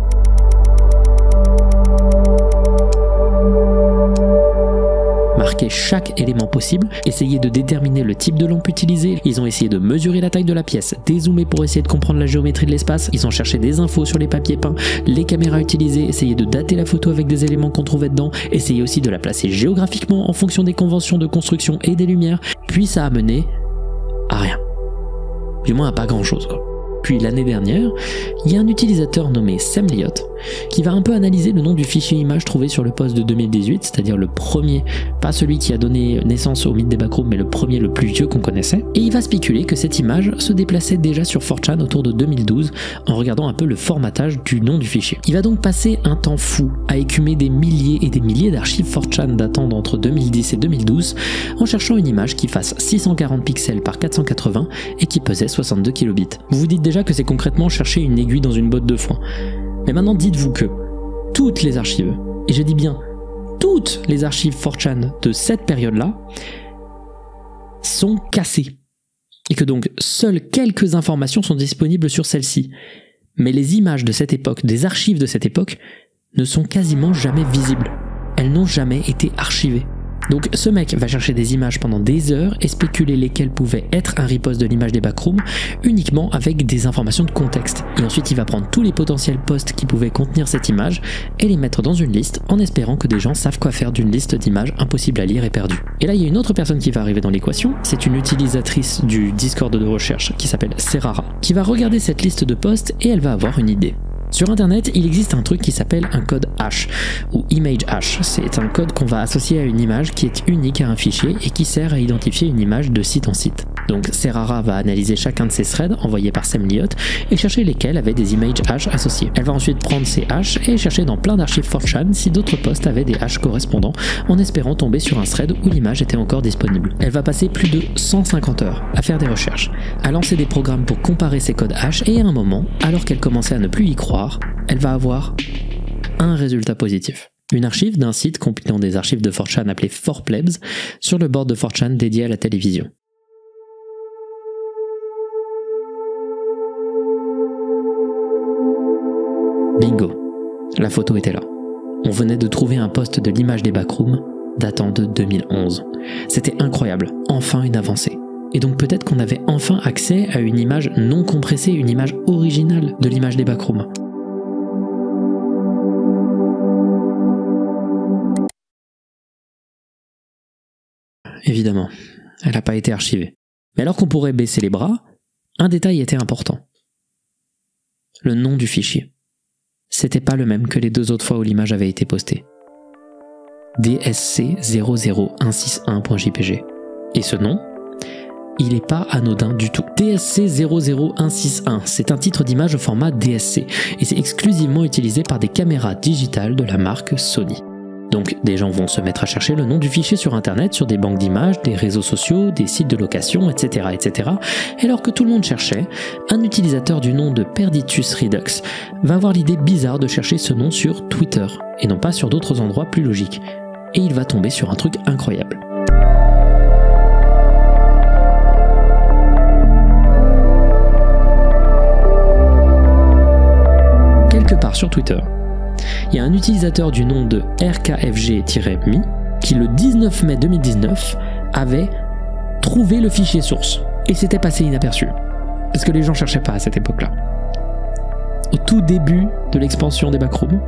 Marquer chaque élément possible, essayer de déterminer le type de lampe utilisée, ils ont essayé de mesurer la taille de la pièce, dézoomer pour essayer de comprendre la géométrie de l'espace, ils ont cherché des infos sur les papiers peints, les caméras utilisées, essayé de dater la photo avec des éléments qu'on trouvait dedans, essayer aussi de la placer géographiquement en fonction des conventions de construction et des lumières, puis ça a mené à rien. Du moins à pas grand chose quoi. Puis l'année dernière, il y a un utilisateur nommé Sam Elliott qui va un peu analyser le nom du fichier image trouvé sur le post de 2018, c'est-à-dire le premier, pas celui qui a donné naissance au mythe des backrooms, mais le premier le plus vieux qu'on connaissait, et il va spéculer que cette image se déplaçait déjà sur 4chan autour de 2012 en regardant un peu le formatage du nom du fichier. Il va donc passer un temps fou à écumer des milliers et des milliers d'archives 4chan datant d'entre 2010 et 2012 en cherchant une image qui fasse 640 pixels par 480 et qui pesait 62 kilobits. Vous vous dites déjà que c'est concrètement chercher une aiguille dans une botte de foin. Mais maintenant dites-vous que toutes les archives, et je dis bien toutes les archives 4chan de cette période-là, sont cassées. Et que donc seules quelques informations sont disponibles sur celles-ci. Mais les images de cette époque, des archives de cette époque, ne sont quasiment jamais visibles. Elles n'ont jamais été archivées. Donc ce mec va chercher des images pendant des heures et spéculer lesquelles pouvaient être un repost de l'image des backrooms uniquement avec des informations de contexte. Et ensuite il va prendre tous les potentiels posts qui pouvaient contenir cette image et les mettre dans une liste en espérant que des gens savent quoi faire d'une liste d'images impossible à lire et perdue. Et là il y a une autre personne qui va arriver dans l'équation, c'est une utilisatrice du Discord de recherche qui s'appelle Serara, qui va regarder cette liste de posts et elle va avoir une idée. Sur internet, il existe un truc qui s'appelle un code hash, ou image hash. C'est un code qu'on va associer à une image qui est unique à un fichier et qui sert à identifier une image de site en site. Donc Serara va analyser chacun de ces threads envoyés par Sam Elliott et chercher lesquels avaient des image hash associés. Elle va ensuite prendre ces hash et chercher dans plein d'archives 4chan si d'autres posts avaient des hash correspondants en espérant tomber sur un thread où l'image était encore disponible. Elle va passer plus de 150 heures à faire des recherches, à lancer des programmes pour comparer ces codes hash et à un moment, alors qu'elle commençait à ne plus y croire, elle va avoir un résultat positif. Une archive d'un site compilant des archives de 4chan appelé 4Plebs sur le board de 4chan dédié à la télévision. Bingo, la photo était là. On venait de trouver un post de l'image des backrooms datant de 2011. C'était incroyable, enfin une avancée. Et donc peut-être qu'on avait enfin accès à une image non compressée, une image originale de l'image des backrooms. Évidemment, elle n'a pas été archivée. Mais alors qu'on pourrait baisser les bras, un détail était important. Le nom du fichier. C'était pas le même que les 2 autres fois où l'image avait été postée. DSC00161.jpg. Et ce nom, il n'est pas anodin du tout. DSC00161, c'est un titre d'image au format DSC, et c'est exclusivement utilisé par des caméras digitales de la marque Sony. Donc des gens vont se mettre à chercher le nom du fichier sur internet, sur des banques d'images, des réseaux sociaux, des sites de location, etc., etc. Et alors que tout le monde cherchait, un utilisateur du nom de Perditus Redux va avoir l'idée bizarre de chercher ce nom sur Twitter, et non pas sur d'autres endroits plus logiques. Et il va tomber sur un truc incroyable. Quelque part sur Twitter, il y a un utilisateur du nom de RKFG-me qui le 19 mai 2019 avait trouvé le fichier source et s'était passé inaperçu parce que les gens cherchaient pas à cette époque-là. Au tout début de l'expansion des backrooms,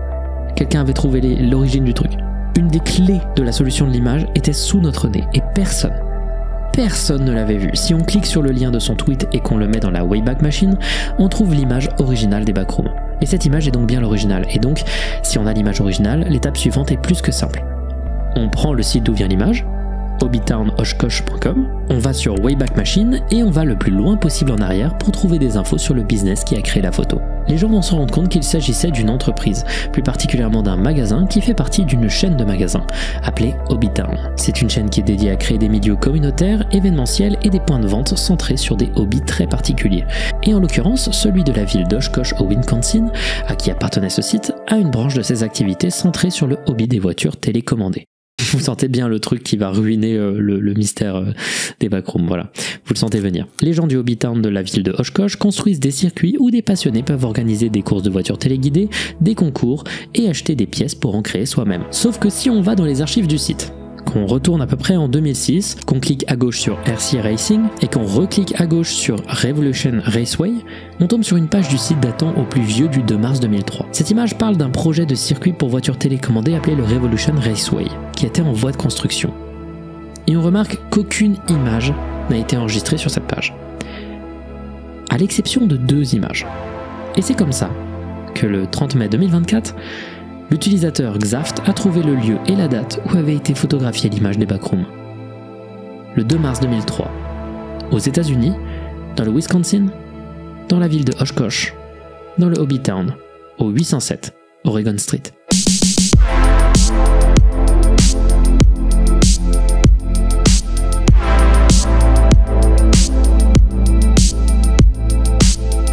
quelqu'un avait trouvé l'origine du truc. Une des clés de la solution de l'image était sous notre nez et personne ne l'avait vu. Si on clique sur le lien de son tweet et qu'on le met dans la Wayback Machine, on trouve l'image originale des backrooms. Et cette image est donc bien l'original. Et donc, si on a l'image originale, l'étape suivante est plus que simple. On prend le site d'où vient l'image, hobbytownoshkosh.com, on va sur Wayback Machine et on va le plus loin possible en arrière pour trouver des infos sur le business qui a créé la photo. Les gens vont se rendre compte qu'il s'agissait d'une entreprise, plus particulièrement d'un magasin qui fait partie d'une chaîne de magasins, appelée Hobbytown. C'est une chaîne qui est dédiée à créer des milieux communautaires, événementiels et des points de vente centrés sur des hobbies très particuliers. Et en l'occurrence, celui de la ville d'Oshkosh au Wisconsin, à qui appartenait ce site, a une branche de ses activités centrée sur le hobby des voitures télécommandées. Vous sentez bien le truc qui va ruiner le mystère des backrooms, voilà. Vous le sentez venir. Les gens du Hobbytown de la ville de Oshkosh construisent des circuits où des passionnés peuvent organiser des courses de voitures téléguidées, des concours et acheter des pièces pour en créer soi-même. Sauf que si on va dans les archives du site, qu'on retourne à peu près en 2006, qu'on clique à gauche sur RC Racing et qu'on reclique à gauche sur Revolution Raceway, on tombe sur une page du site datant au plus vieux du 2 mars 2003. Cette image parle d'un projet de circuit pour voitures télécommandées appelé le Revolution Raceway, qui était en voie de construction. Et on remarque qu'aucune image n'a été enregistrée sur cette page, à l'exception de 2 images. Et c'est comme ça que le 30 mai 2024, l'utilisateur Xaft a trouvé le lieu et la date où avait été photographiée l'image des backrooms. Le 2 mars 2003, aux États-Unis, dans le Wisconsin, dans la ville de Oshkosh, dans le Hobbytown, au 807 Oregon Street.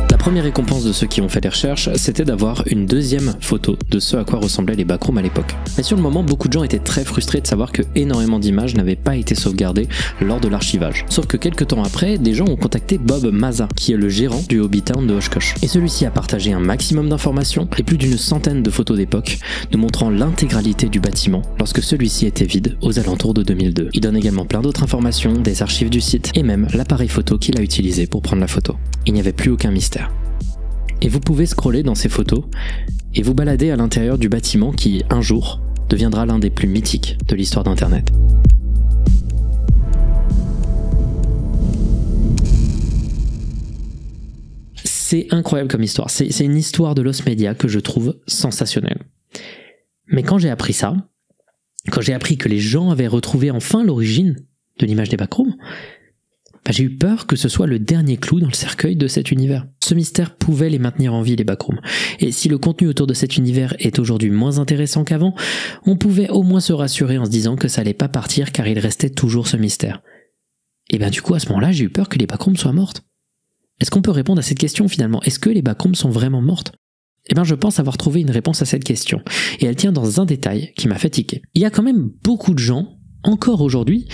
La première récompense de ceux qui ont fait les recherches, c'était d'avoir une deuxième photo de ce à quoi ressemblaient les backrooms à l'époque. Mais sur le moment, beaucoup de gens étaient très frustrés de savoir que énormément d'images n'avaient pas été sauvegardées lors de l'archivage. Sauf que quelques temps après, des gens ont contacté Bob Mazza, qui est le gérant du Hobbytown de Oshkosh. Et celui-ci a partagé un maximum d'informations et plus d'une centaine de photos d'époque, nous montrant l'intégralité du bâtiment lorsque celui-ci était vide aux alentours de 2002. Il donne également plein d'autres informations, des archives du site et même l'appareil photo qu'il a utilisé pour prendre la photo. Il n'y avait plus aucun mystère. Et vous pouvez scroller dans ces photos et vous balader à l'intérieur du bâtiment qui, un jour, deviendra l'un des plus mythiques de l'histoire d'Internet. C'est incroyable comme histoire. C'est une histoire de Lost Media que je trouve sensationnelle. Mais quand j'ai appris ça, quand j'ai appris que les gens avaient retrouvé enfin l'origine de l'image des backrooms, j'ai eu peur que ce soit le dernier clou dans le cercueil de cet univers. Ce mystère pouvait les maintenir en vie, les backrooms. Et si le contenu autour de cet univers est aujourd'hui moins intéressant qu'avant, on pouvait au moins se rassurer en se disant que ça allait pas partir car il restait toujours ce mystère. Et du coup, à ce moment-là, j'ai eu peur que les backrooms soient mortes. Est-ce qu'on peut répondre à cette question finalement? Est-ce que les backrooms sont vraiment mortes? Eh bien, je pense avoir trouvé une réponse à cette question. Et elle tient dans un détail qui m'a fait tiquer. Il y a quand même beaucoup de gens, encore aujourd'hui,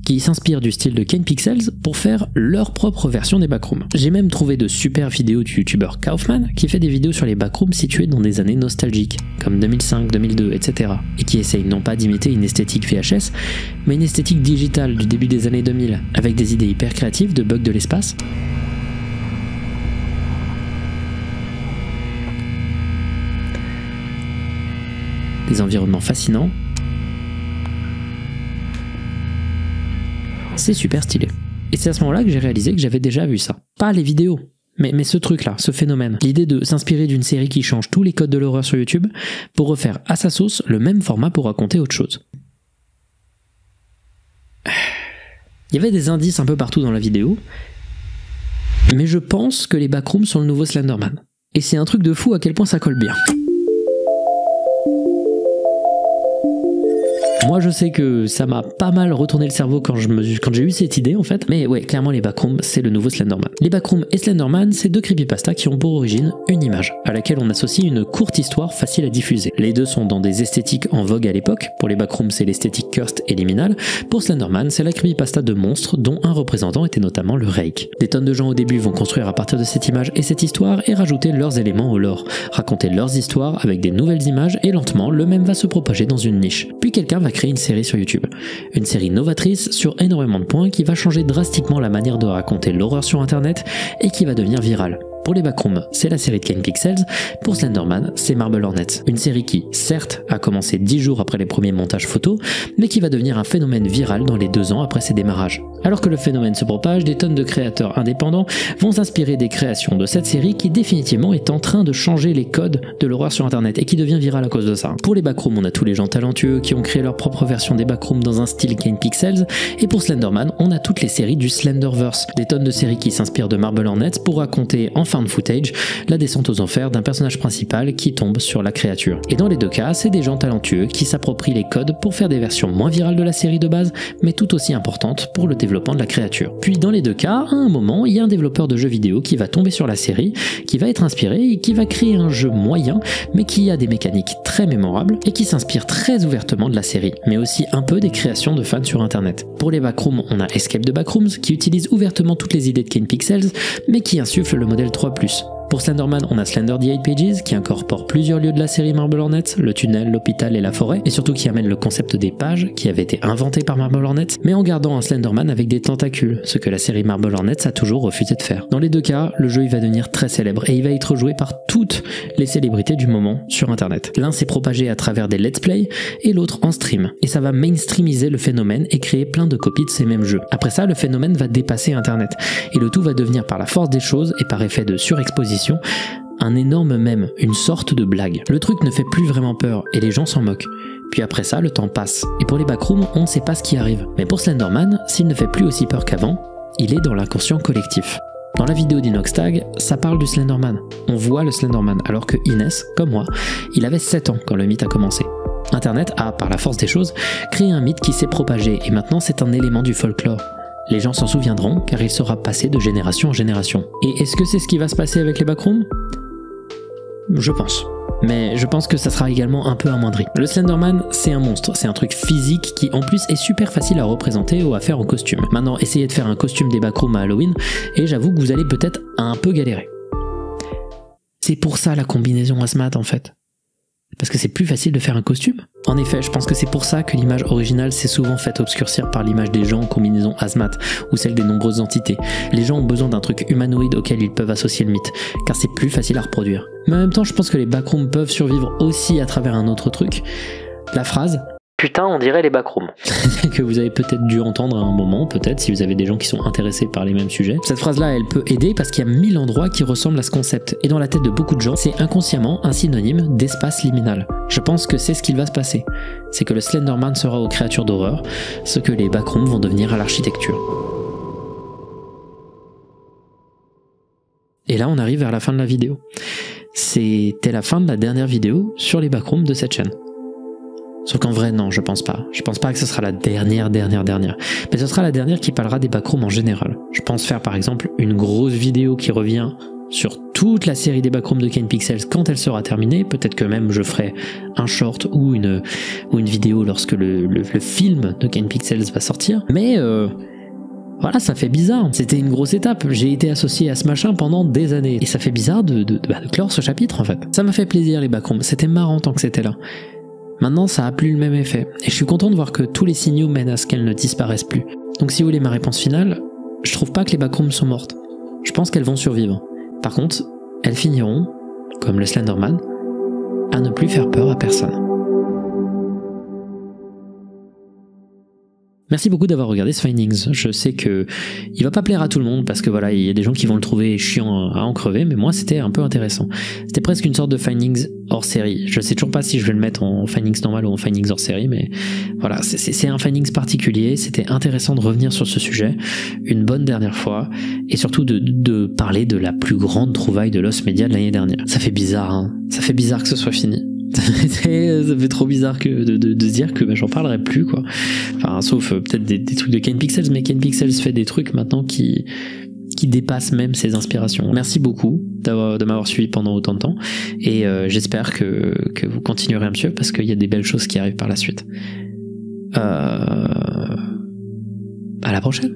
qui s'inspirent du style de Kane Pixels pour faire leur propre version des backrooms. J'ai même trouvé de super vidéos du youtubeur Kaufman qui fait des vidéos sur les backrooms situés dans des années nostalgiques, comme 2005, 2002, etc. et qui essayent non pas d'imiter une esthétique VHS, mais une esthétique digitale du début des années 2000, avec des idées hyper créatives de bugs de l'espace, des environnements fascinants. C'est super stylé. Et c'est à ce moment-là que j'ai réalisé que j'avais déjà vu ça. Pas les vidéos, mais ce truc-là, ce phénomène. L'idée de s'inspirer d'une série qui change tous les codes de l'horreur sur YouTube pour refaire à sa sauce le même format pour raconter autre chose. Il y avait des indices un peu partout dans la vidéo, mais je pense que les backrooms sont le nouveau Slenderman. Et c'est un truc de fou à quel point ça colle bien. Moi je sais que ça m'a pas mal retourné le cerveau quand j'ai eu cette idée en fait, mais ouais, clairement les backrooms c'est le nouveau Slenderman. Les backrooms et Slenderman, c'est deux creepypastas qui ont pour origine une image, à laquelle on associe une courte histoire facile à diffuser. Les deux sont dans des esthétiques en vogue à l'époque, pour les backrooms c'est l'esthétique cursed et liminale, pour Slenderman c'est la creepypasta de monstres dont un représentant était notamment le Rake. Des tonnes de gens au début vont construire à partir de cette image et cette histoire et rajouter leurs éléments au lore, raconter leurs histoires avec des nouvelles images et lentement le même va se propager dans une niche. Puis quelqu'un va créer une série sur YouTube. Une série novatrice sur énormément de points qui va changer drastiquement la manière de raconter l'horreur sur internet et qui va devenir virale. Pour les backrooms, c'est la série de Kane Pixels, pour Slenderman, c'est Marble Hornets. Une série qui, certes, a commencé 10 jours après les premiers montages photos, mais qui va devenir un phénomène viral dans les 2 ans après ses démarrages. Alors que le phénomène se propage, des tonnes de créateurs indépendants vont s'inspirer des créations de cette série qui définitivement est en train de changer les codes de l'horreur sur internet et qui devient virale à cause de ça. Pour les backrooms, on a tous les gens talentueux qui ont créé leur propre version des backrooms dans un style Kane Pixels, et pour Slenderman, on a toutes les séries du Slenderverse, des tonnes de séries qui s'inspirent de Marble Hornets pour raconter en fin de footage la descente aux enfers d'un personnage principal qui tombe sur la créature. Et dans les deux cas, c'est des gens talentueux qui s'approprient les codes pour faire des versions moins virales de la série de base, mais tout aussi importantes pour le développement de la créature. Puis dans les deux cas, à un moment, il y a un développeur de jeux vidéo qui va tomber sur la série, qui va être inspiré et qui va créer un jeu moyen, mais qui a des mécaniques très mémorables et qui s'inspire très ouvertement de la série, mais aussi un peu des créations de fans sur internet. Pour les backrooms, on a Escape the Backrooms qui utilise ouvertement toutes les idées de Kane Pixels, mais qui insuffle le modèle 3+. Pour Slenderman, on a Slender the 8 Pages qui incorpore plusieurs lieux de la série Marble Hornets, le tunnel, l'hôpital et la forêt, et surtout qui amène le concept des pages qui avait été inventé par Marble Hornets, mais en gardant un Slenderman avec des tentacules, ce que la série Marble Hornets a toujours refusé de faire. Dans les deux cas, le jeu il va devenir très célèbre et il va être joué par toutes les célébrités du moment sur internet. L'un s'est propagé à travers des let's play et l'autre en stream, et ça va mainstreamiser le phénomène et créer plein de copies de ces mêmes jeux. Après ça, le phénomène va dépasser internet, et le tout va devenir par la force des choses et par effet de surexposition un énorme mème, une sorte de blague. Le truc ne fait plus vraiment peur et les gens s'en moquent. Puis après ça, le temps passe. Et pour les backrooms, on ne sait pas ce qui arrive. Mais pour Slenderman, s'il ne fait plus aussi peur qu'avant, il est dans l'inconscient collectif. Dans la vidéo d'Inoxtag, ça parle du Slenderman. On voit le Slenderman, alors que Inès, comme moi, il avait 7 ans quand le mythe a commencé. Internet a, par la force des choses, créé un mythe qui s'est propagé et maintenant c'est un élément du folklore. Les gens s'en souviendront car il sera passé de génération en génération. Et est-ce que c'est ce qui va se passer avec les backrooms ? Je pense. Mais je pense que ça sera également un peu amoindri. Le Slenderman, c'est un monstre, c'est un truc physique qui en plus est super facile à représenter ou à faire en costume. Maintenant, essayez de faire un costume des backrooms à Halloween et j'avoue que vous allez peut-être un peu galérer. C'est pour ça la combinaison hazmat en fait. Parce que c'est plus facile de faire un costume. En effet, je pense que c'est pour ça que l'image originale s'est souvent faite obscurcir par l'image des gens en combinaison hazmat ou celle des nombreuses entités. Les gens ont besoin d'un truc humanoïde auquel ils peuvent associer le mythe, car c'est plus facile à reproduire. Mais en même temps, je pense que les backrooms peuvent survivre aussi à travers un autre truc. La phrase « Putain, on dirait les backrooms » que vous avez peut-être dû entendre à un moment, peut-être si vous avez des gens qui sont intéressés par les mêmes sujets. Cette phrase-là, elle peut aider parce qu'il y a 1000 endroits qui ressemblent à ce concept. Et dans la tête de beaucoup de gens, c'est inconsciemment un synonyme d'espace liminal. Je pense que c'est ce qu'il va se passer. C'est que le Slenderman sera aux créatures d'horreur, ce que les backrooms vont devenir à l'architecture. Et là, on arrive vers la fin de la vidéo. C'était la fin de la dernière vidéo sur les backrooms de cette chaîne. Sauf qu'en vrai, non, je pense pas. Je pense pas que ce sera la dernière. Mais ce sera la dernière qui parlera des backrooms en général. Je pense faire par exemple une grosse vidéo qui revient sur toute la série des backrooms de Kane Pixels quand elle sera terminée. Peut-être que même je ferai un short ou une vidéo lorsque le film de Kane Pixels va sortir. Mais voilà, ça fait bizarre. C'était une grosse étape. J'ai été associé à ce machin pendant des années. Et ça fait bizarre de clore ce chapitre en fait. Ça m'a fait plaisir les backrooms. C'était marrant tant que c'était là. Maintenant, ça a plus le même effet. Et je suis content de voir que tous les signaux mènent à ce qu'elles ne disparaissent plus. Donc si vous voulez ma réponse finale, je trouve pas que les backrooms sont mortes. Je pense qu'elles vont survivre. Par contre, elles finiront, comme le Slenderman, à ne plus faire peur à personne. Merci beaucoup d'avoir regardé ce Findings. Je sais que il va pas plaire à tout le monde parce que voilà, il y a des gens qui vont le trouver chiant à en crever, mais moi c'était un peu intéressant. C'était presque une sorte de Findings hors série. Je sais toujours pas si je vais le mettre en Findings normal ou en Findings hors série, mais voilà, c'est un Findings particulier. C'était intéressant de revenir sur ce sujet une bonne dernière fois et surtout de parler de la plus grande trouvaille de Lost Media de l'année dernière. Ça fait bizarre, hein. Ça fait bizarre que ce soit fini. Ça fait trop bizarre que de se dire que j'en parlerai plus quoi. Enfin sauf peut-être des trucs de Kane Pixels, mais Kane Pixels fait des trucs maintenant qui dépassent même ses inspirations. Merci beaucoup de m'avoir suivi pendant autant de temps et j'espère que vous continuerez à me suivre parce qu'il y a des belles choses qui arrivent par la suite. À la prochaine.